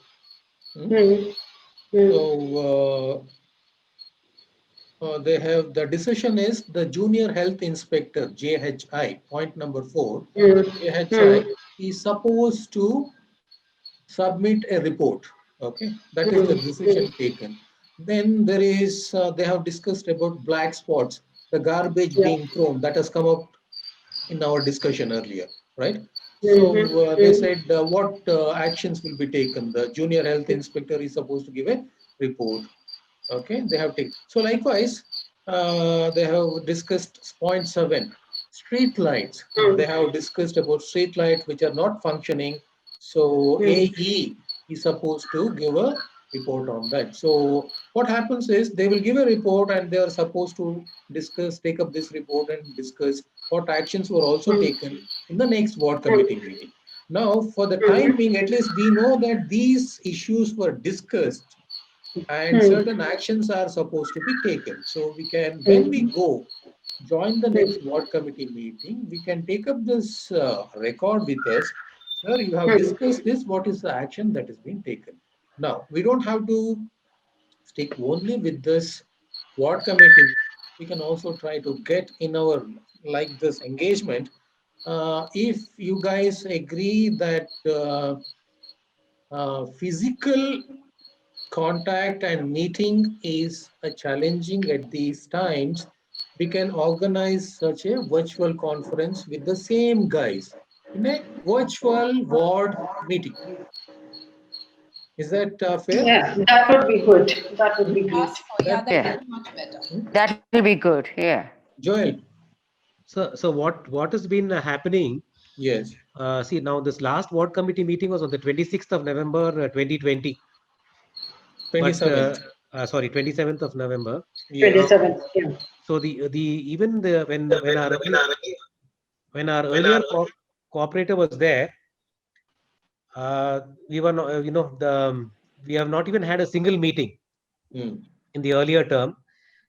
A: So they have, the decision is the junior health inspector, JHI, point number 4. JHI is supposed to submit a report. Okay, that is the decision taken. Then there is, they have discussed about black spots, the garbage being thrown, that has come up in our discussion earlier, right? So they said what actions will be taken. The junior health inspector is supposed to give a report. Okay, they have taken. So likewise, they have discussed point 7, street lights. They have discussed about street lights which are not functioning. So AE is supposed to give a report on that. So what happens is they will give a report and they are supposed to discuss, take up this report and discuss what actions were also taken in the next ward committee meeting. Now, for the time being, at least we know that these issues were discussed and certain actions are supposed to be taken. So we can, when we go join the next ward committee meeting, we can take up this record with us. Sir, you have discussed this. What is the action that is being taken? Now, we don't have to stick only with this ward committee. We can also try to get in our, like this engagement. If you guys agree that physical contact and meeting is a challenging at these times, we can organize such a virtual conference with the same guys. in a virtual ward meeting. Is that fair?
F: Yeah, that would be good. That would be great.
C: Ask for, yeah, that
K: Yeah,
C: would be much better.
K: that will be good. Yeah.
A: Joel?
I: So what has been happening?
A: Yes.
I: See, now this last ward committee meeting was on the 26th of November 2020. But
A: 27th.
I: sorry, 27th of November.
A: Yes.
F: 27th. Yeah.
I: So the even the when our earlier cooperator was there, we were not, we have not even had a single meeting
A: Mm.
I: in the earlier term.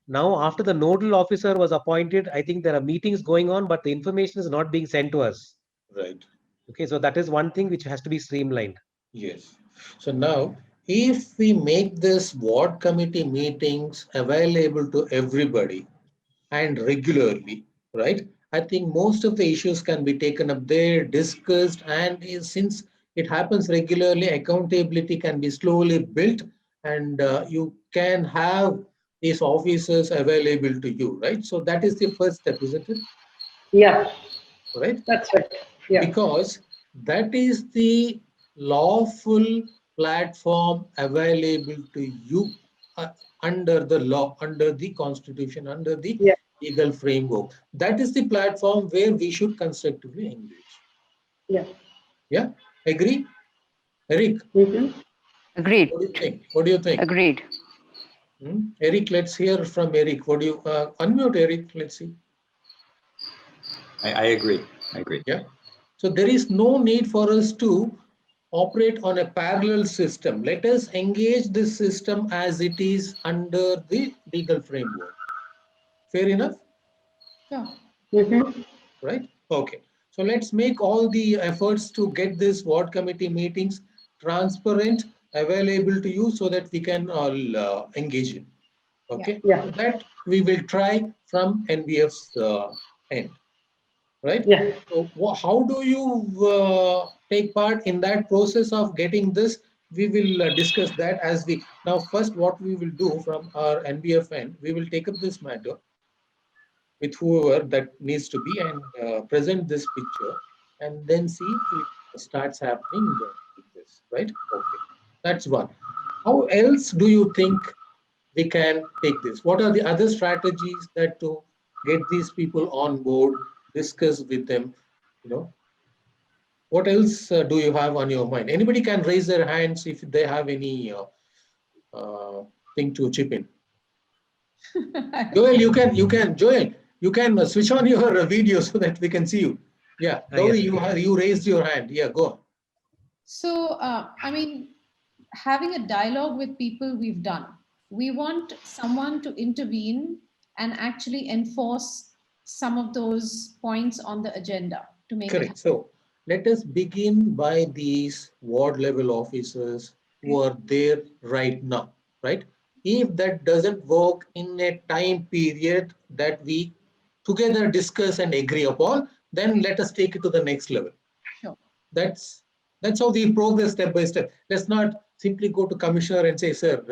I: Now, after the nodal officer was appointed, I think there are meetings going on, but the information is not being sent to us.
A: Right.
I: Okay, so that is one thing which has to be streamlined.
A: Yes. So now, if we make this ward committee meetings available to everybody and regularly, right? I think most of the issues can be taken up there, discussed, and since it happens regularly, accountability can be slowly built, and you can have these officers available to you, right? So that is the first step, isn't it?
F: Yeah,
A: Right?
F: that's right. Yeah.
A: Because that is the lawful platform available to you uh, under the law, under the constitution, under the
F: Yeah.
A: legal framework. That is the platform where we should constructively engage.
F: Yeah.
A: Yeah, agree? Eric,
F: Mm-hmm.
K: Agreed.
A: what do you think? What do you think?
K: Agreed.
A: Eric, let's hear from Eric. What do you unmute Eric? Let's see.
H: I agree. I agree.
A: Yeah. So there is no need for us to operate on a parallel system. Let us engage this system as it is under the legal framework. Fair enough?
C: Sure.
F: Mm-hmm.
A: Right? Okay. So let's make all the efforts to get this ward committee meetings transparent, available to you so that we can all engage in. Okay.
F: Yeah.
A: So that we will try from NBF's end. Right?
F: Yeah.
A: So how do you take part in that process of getting this? We will discuss that as we now. First, what we will do from our NBF end, we will take up this matter with whoever that needs to be and present this picture, and then see if it starts happening with this. Right? Okay, that's one. How else do you think we can take this? What are the other strategies that to get these people on board, discuss with them? You know, what else do you have on your mind? Anybody can raise their hands if they have any thing to chip in. Joel, you can switch on your video so that we can see you. Yeah, Gauri,
I: Yes.
A: you raised your hand. Yeah, go on.
C: So, I mean, having a dialogue with people we've done. We want someone to intervene and actually enforce some of those points on the agenda to make it
A: Correct.
C: happen.
A: So let us begin by these ward level officers who are there right now, right? If that doesn't work in a time period that we together discuss and agree upon, then let us take it to the next level.
C: Sure.
A: That's how we progress step by step. Let's not simply go to commissioner and say, sir,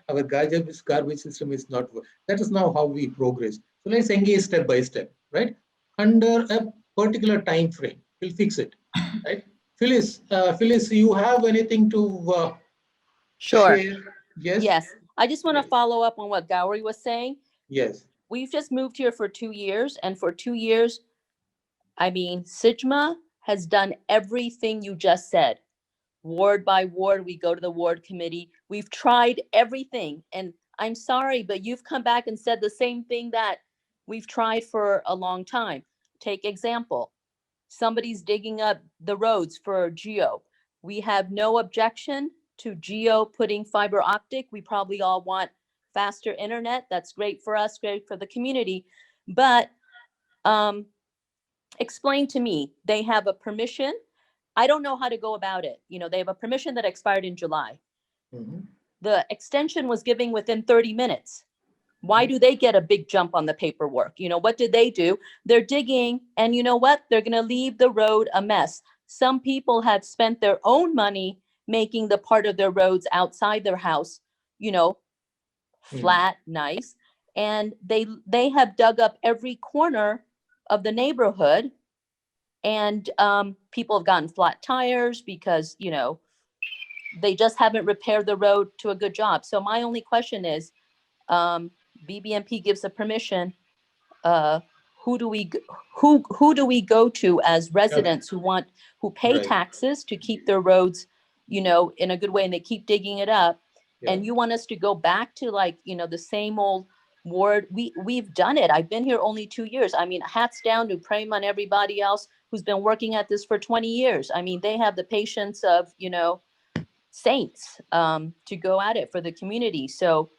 A: our garbage system is not working. That is now how we progress. So let's engage step by step, right? Under a particular time frame, we'll fix it, right? Phyllis, you have anything to
L: Sure.
A: share? Yes.
L: Yes. I just want to
A: Yes.
L: follow up on what Gauri was saying.
A: Yes.
L: We've just moved here for 2 years, and for 2 years, I mean, Sijma has done everything you just said. Ward by ward, we go to the ward committee. We've tried everything. And I'm sorry, but you've come back and said the same thing that we've tried for a long time. Take example. Somebody's digging up the roads for Geo. We have no objection to Geo putting fiber optic. We probably all want faster internet. That's great for us, great for the community. But explain to me, they have a permission. I don't know how to go about it. They have a permission that expired in July.
A: Mhm.
L: The extension was given within 30 minutes. Why do they get a big jump on the paperwork? What did they do? They're digging, and you know what? They're going to leave the road a mess. Some people have spent their own money making the part of their roads outside their house, flat, nice. And they have dug up every corner of the neighborhood and people have gotten flat tires because, you know, they just haven't repaired the road to a good job. So my only question is, BBMP gives a permission. Who do we who do we go to as residents who pay taxes to keep their roads, you know, in a good way, and they keep digging it up, and you want us to go back to, like, you know, the same old ward? We've done it. I've been here only 2 years. I mean, hats down to Prem and everybody else who's been working at this for 20 years. I mean, they have the patience of, you know, saints, to go at it for the community. So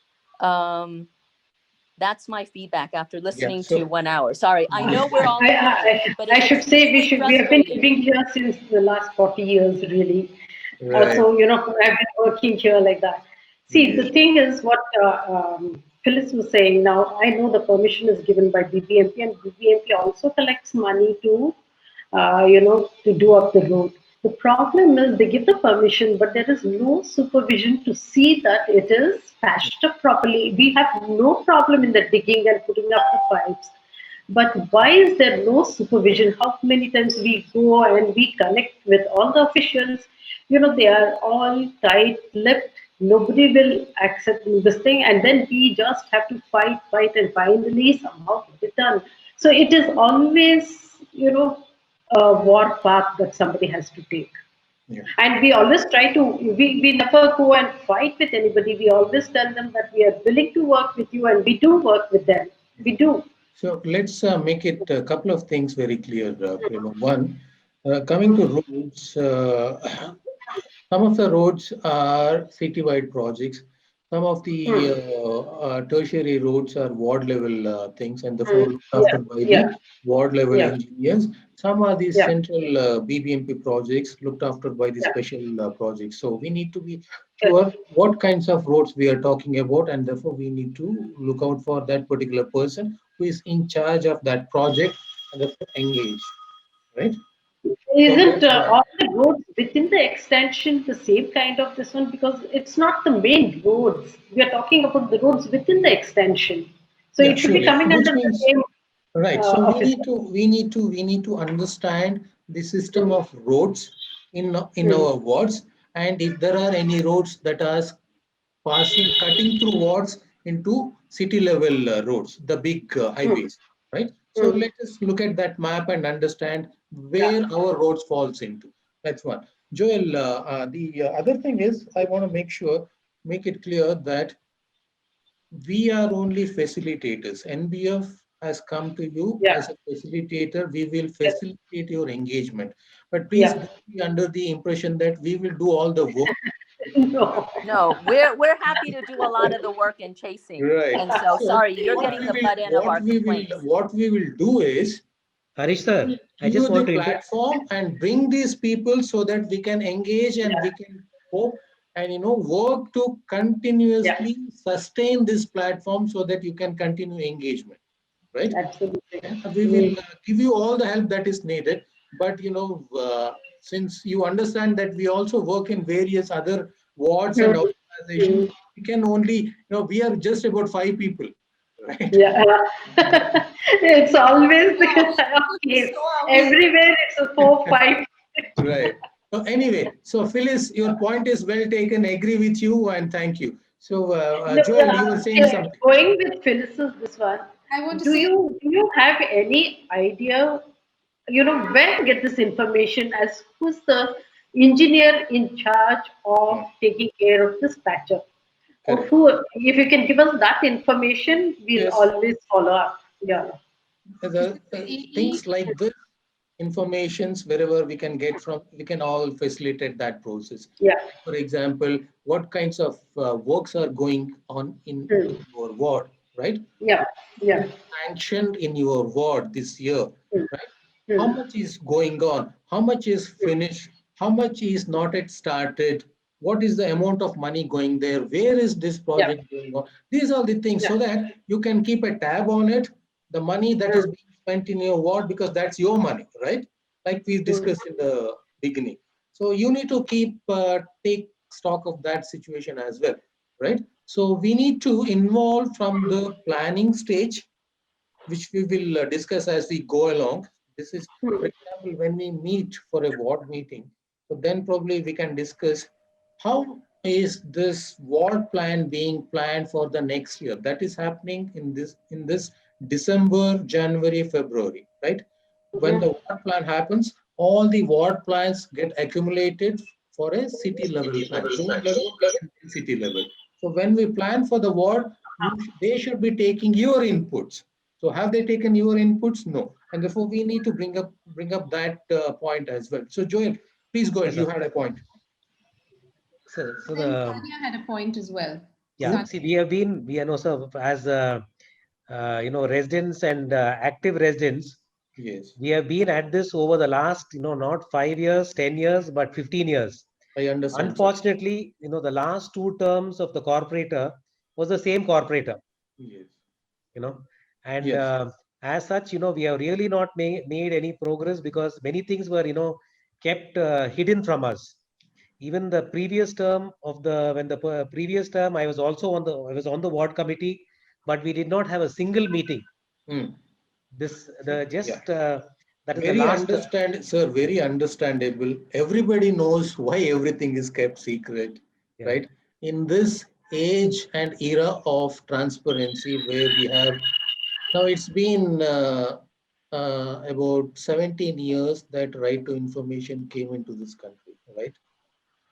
L: that's my feedback after listening to 1 hour. Sorry, I know we're all but
F: I
L: it's
F: should say
L: extremely
F: we have been
L: frustrating.
F: living here since the last 40 years, really.
A: Right.
F: So, you know, I've been working here like that. See, the thing is what Phyllis was saying now, I know the permission is given by BBMP, and BBMP also collects money to, you know, to do up the road. The problem is they give the permission, but there is no supervision to see that it is patched up properly. We have no problem in the digging and putting up the pipes. But why is there no supervision? How many times we go and we connect with all the officials? You know, they are all tight-lipped. Nobody will accept this thing, and then we just have to fight, and finally somehow get it done. So it is always, you know, a war path that somebody has to take. And we always try to, we never go and fight with anybody. We always tell them that we are willing to work with you, and we do work with them. We do.
A: So let's make it a couple of things very clear, Prema. One, coming to roads, some of the roads are citywide projects. Some of the tertiary roads are ward level things, and therefore looked after by the ward level engineers. Some are the central BBMP projects looked after by the special projects. So we need to be sure what kinds of roads we are talking about, and therefore we need to look out for that particular person who is in charge of that project and therefore engage, right?
F: Isn't all the roads within the extension the same kind of this one? Because it's not the main roads. We are talking about the roads within the extension. So
A: Yeah,
F: it should be
A: surely.
F: coming
A: Which
F: under the
A: means,
F: same
A: right. So
F: officer.
A: we need to understand the system of roads in our wards, and if there are any roads that are cutting through wards into city level roads, the big highways, right? So let us look at that map and understand where our roads falls into. That's one. Joel, the other thing is I want to make it clear that we are only facilitators. NBF has come to you as a facilitator. We will facilitate your engagement. But please don't be under the impression that we will do all the work.
L: No, we're happy to do a lot of the work and chasing.
A: Right.
L: And so
A: So
L: sorry, you're getting the butt end of our complaints.
A: what we will do is
I: Harish sir, I
A: give
I: just
A: you the
I: want to
A: platform and bring these people so that we can engage and we can hope and work to continuously sustain this platform so that you can continue engagement, right?
F: Absolutely.
A: And we will give you all the help that is needed. But since you understand that we also work in various other wards and organizations, we can only we are just about 5 people, right?
F: Yeah. It's always the case. Everywhere it's a 4, 5.
A: Right. So anyway, so Phyllis, your point is well taken. Agree with you and thank you. So
F: No,
A: Joel, you were saying something.
F: going with Phyllis's this one.
C: I want to
F: Do
C: say,
F: you have any idea? You know, where to get this information? As who's the engineer in charge of taking care of this patch-up? Or
A: Correct.
F: who? If you can give us that information, we'll
A: Yes.
F: always follow up. Yeah.
A: Things like this informations wherever we can get from, we can all facilitate that process.
F: Yeah.
A: For example, what kinds of works are going on in your ward, right?
F: Yeah. Yeah.
A: Sanctioned in your ward this year,
F: Mm.
A: right? How
F: Mm.
A: much is going on? How much is finished? How much is not yet started? What is the amount of money going there? Where is this
F: Yeah.
A: project going on? These are the things
F: Yeah.
A: so that you can keep a tab on it, the money that is being spent in your ward, because that's your money, right? Like we discussed in the beginning. So you need to take stock of that situation as well, right? So we need to involve from the planning stage, which we will discuss as we go along. This is, for example, when we meet for a ward meeting, so then probably we can discuss how is this ward plan being planned for the next year. That is happening in this December, January, February, right? When the ward plan happens, all the ward plans get accumulated for a city level plan, zone level and city level. So when we plan for the ward, they should be taking your inputs. So have they taken your inputs? No. And therefore we need to bring up that point as well. So Joel, please go ahead.
I: Yes,
A: You had a point.
I: So
C: And Tanya had a point as well.
I: yeah, see, we are also as residents and active residents.
A: Yes,
I: we have been at this over the last, not 5 years, 10 years, but 15 years.
A: I understand.
I: Unfortunately, the last 2 terms of the corporator was the same corporator.
A: Yes.
I: And
A: yes.
I: As such, we have really not made any progress because many things were, kept hidden from us. Even the previous term previous term, I was on the ward committee, but we did not have a single meeting. That is the last.
A: Sir, very understandable. Everybody knows why everything is kept secret, right? In this age and era of transparency, where we have now, it's been about 17 years that right to information came into this country, right?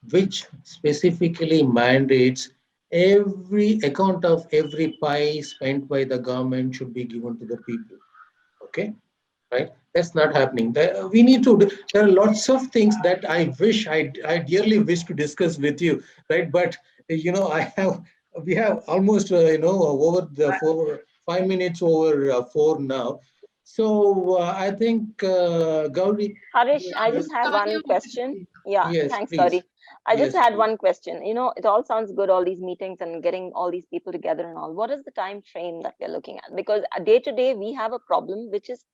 A: Which specifically mandates every account of every pie spent by the government should be given to the people. Okay, right? That's not happening. We need to. There are lots of things that I dearly wish to discuss with you, right? But we have almost over the 5 minutes over 4 now. So I think Gauri.
D: Harish, I just had one question. Yeah,
A: Yes,
D: thanks,
A: please.
D: Gauri. I just
A: Yes,
D: had
A: please.
D: one question. It all sounds good, all these meetings and getting all these people together and all. What is the time frame that we're looking at? Because day to day, we have a problem which is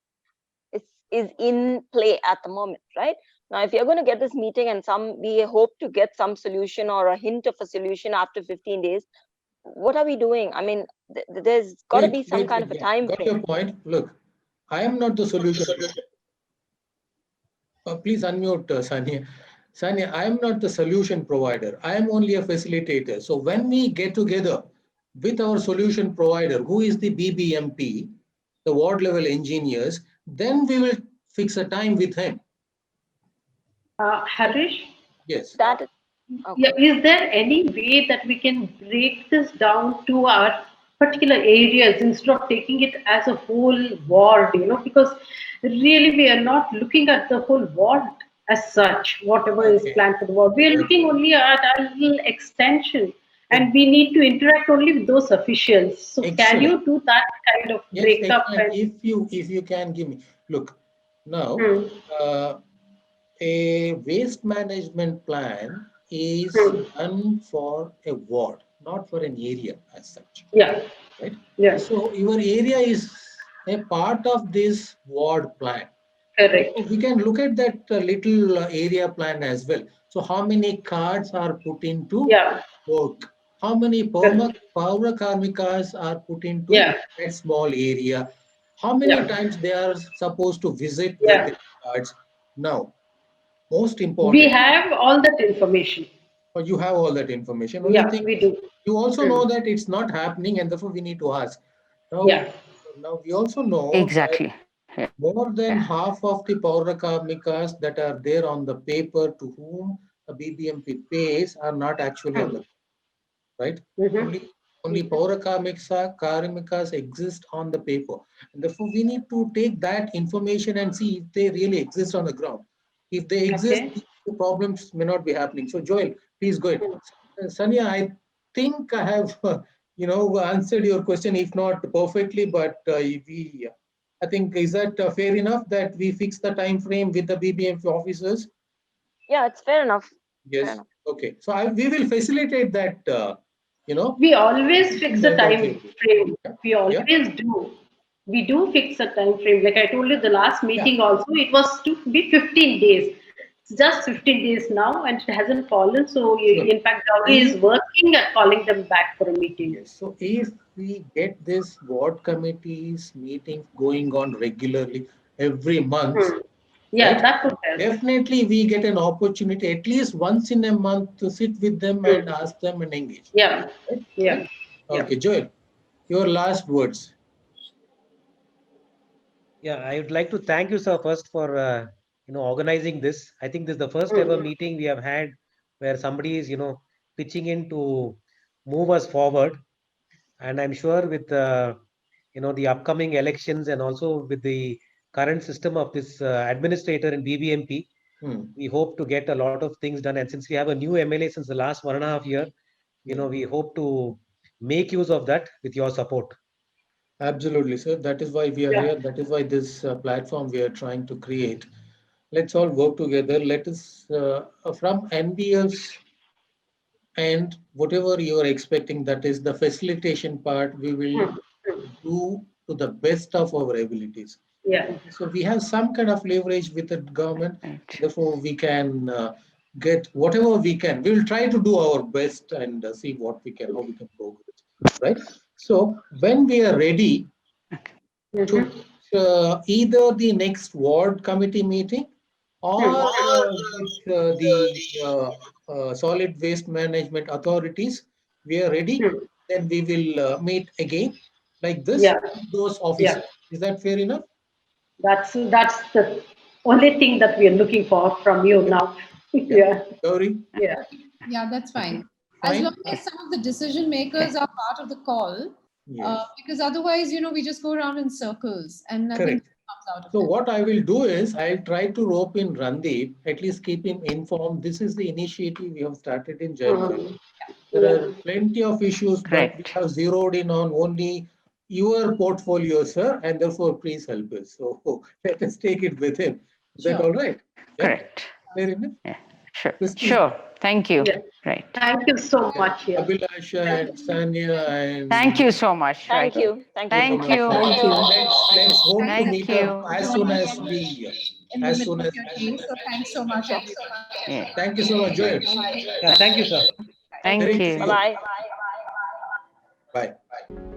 D: in play at the moment, right? Now, if you're going to get this meeting and we hope to get some solution or a hint of a solution after 15 days, what are we doing? I mean, there's got to be some kind of a time
A: Got
D: frame.
A: your point. Look, I am not the solution. Please unmute Sania. Sania, I am not the solution provider. I am only a facilitator. So when we get together with our solution provider, who is the BBMP, the ward level engineers, then we will fix a time with him.
F: Harish?
A: Yes.
D: Okay.
F: Yeah, is there any way that we can break this down to our particular areas instead of taking it as a whole ward, because really we are not looking at the whole ward as such, whatever is planned for the ward. We are looking only at a little extension and we need to interact only with those officials. So can you do that kind of breakup?
A: Yes, if you can give me, look, now a waste management plan is done for a ward, not for an area as such.
F: Yeah.
A: Right?
F: Yeah.
A: So your area is a part of this ward plan.
F: Correct.
A: So we can look at that little area plan as well. So how many cards are put into work? How many Paura Karmikas are put into that small area? How many times they are supposed to visit with the cards? Now, most important.
F: We have all that information.
A: Or you have all that information.
F: Only thing we do.
A: You also know that it's not happening, and therefore we need to ask. Now, now we also know
K: Exactly.
A: that more than half of the Paura Karmikas that are there on the paper to whom the BBMP pays are not actually on the right. Only Paura Karmikas exist on the paper, and therefore we need to take that information and see if they really exist on the ground. If they exist, the problems may not be happening. So, Joel, please go ahead. Sania, I think I have, answered your question, if not perfectly, but I think, is that fair enough that we fix the time frame with the BBMP officers?
D: Yeah, it's fair enough.
A: Yes.
D: Fair enough.
A: Okay. So we will facilitate that.
F: We always fix a time frame. We always do. We do fix a time frame. Like I told you, the last meeting also, it was to be 15 days. It's just 15 days now, and it hasn't fallen. So, in fact, Gauri is working at calling them back for a meeting.
A: Yes. So, if we get this ward committees meetings going on regularly, every month.
F: Yeah,
A: right?
F: that would help.
A: Definitely, we get an opportunity at least once in a month to sit with them and ask them and engage.
F: Yeah,
A: right?
F: yeah.
A: Right? Okay, Joel, your last words.
I: Yeah, I would like to thank you, sir, first for organizing this. I think this is the first ever meeting we have had where somebody is pitching in to move us forward, and I'm sure with the upcoming elections and also with the current system of this administrator in BBMP, we hope to get a lot of things done. And since we have a new MLA since the last 1.5 years, we hope to make use of that with your support.
A: Absolutely, sir. That is why we are here. That is why this platform we are trying to create. Let's all work together. Let us, from NBS and whatever you are expecting, that is the facilitation part, we will do to the best of our abilities.
F: Yeah.
A: So we have some kind of leverage with the government. Therefore, we can get whatever we can. We will try to do our best and see what we can, how we can progress. Right. So when we are ready to either the next ward committee meeting or with the solid waste management authorities, we are ready. Then we will meet again like this.
F: Yeah.
A: Those
F: Yeah.
A: officers. Is that fair enough?
F: That's the only thing that we are looking for from you now. Yeah.
A: Gauri?
F: Yeah.
C: Yeah, that's fine. As
A: Fine?
C: long as some of the decision makers are part of the call,
A: Yes.
C: because otherwise, we just go around in circles and nothing
A: Correct.
C: comes out of
A: So
C: it.
A: what I will do is I'll try to rope in Randeep, at least keep him informed. This is the initiative we have started in Jayamahal. There
F: Yeah.
A: are plenty of issues, but we have zeroed in on only your portfolio, sir, and therefore please help us. So let us take it with him. Is that
C: Sure.
A: all right? Yeah?
K: Correct.
A: Fair enough?
K: Yeah. Sure.
A: Christy?
K: Sure. Thank you.
F: Yeah.
K: Right.
F: Thank you so much. Yeah.
A: Abhilasha and Sanya and
K: Thank you so much.
D: Thank
K: Right.
D: you. Thank you so
K: Thank
D: much.
K: you.
B: Thank you.
A: let's hope to
K: Thank
A: meet up
K: you.
A: as soon as we
C: In the
A: as
C: middle
A: soon
C: of
A: as
C: your day. So thanks so much, everybody.
K: Yeah.
A: thank you so much, Joel.
I: Yeah, thank you, sir.
K: Thank
A: Great to
K: you.
A: see
D: Bye
A: you.
D: bye.
A: Bye.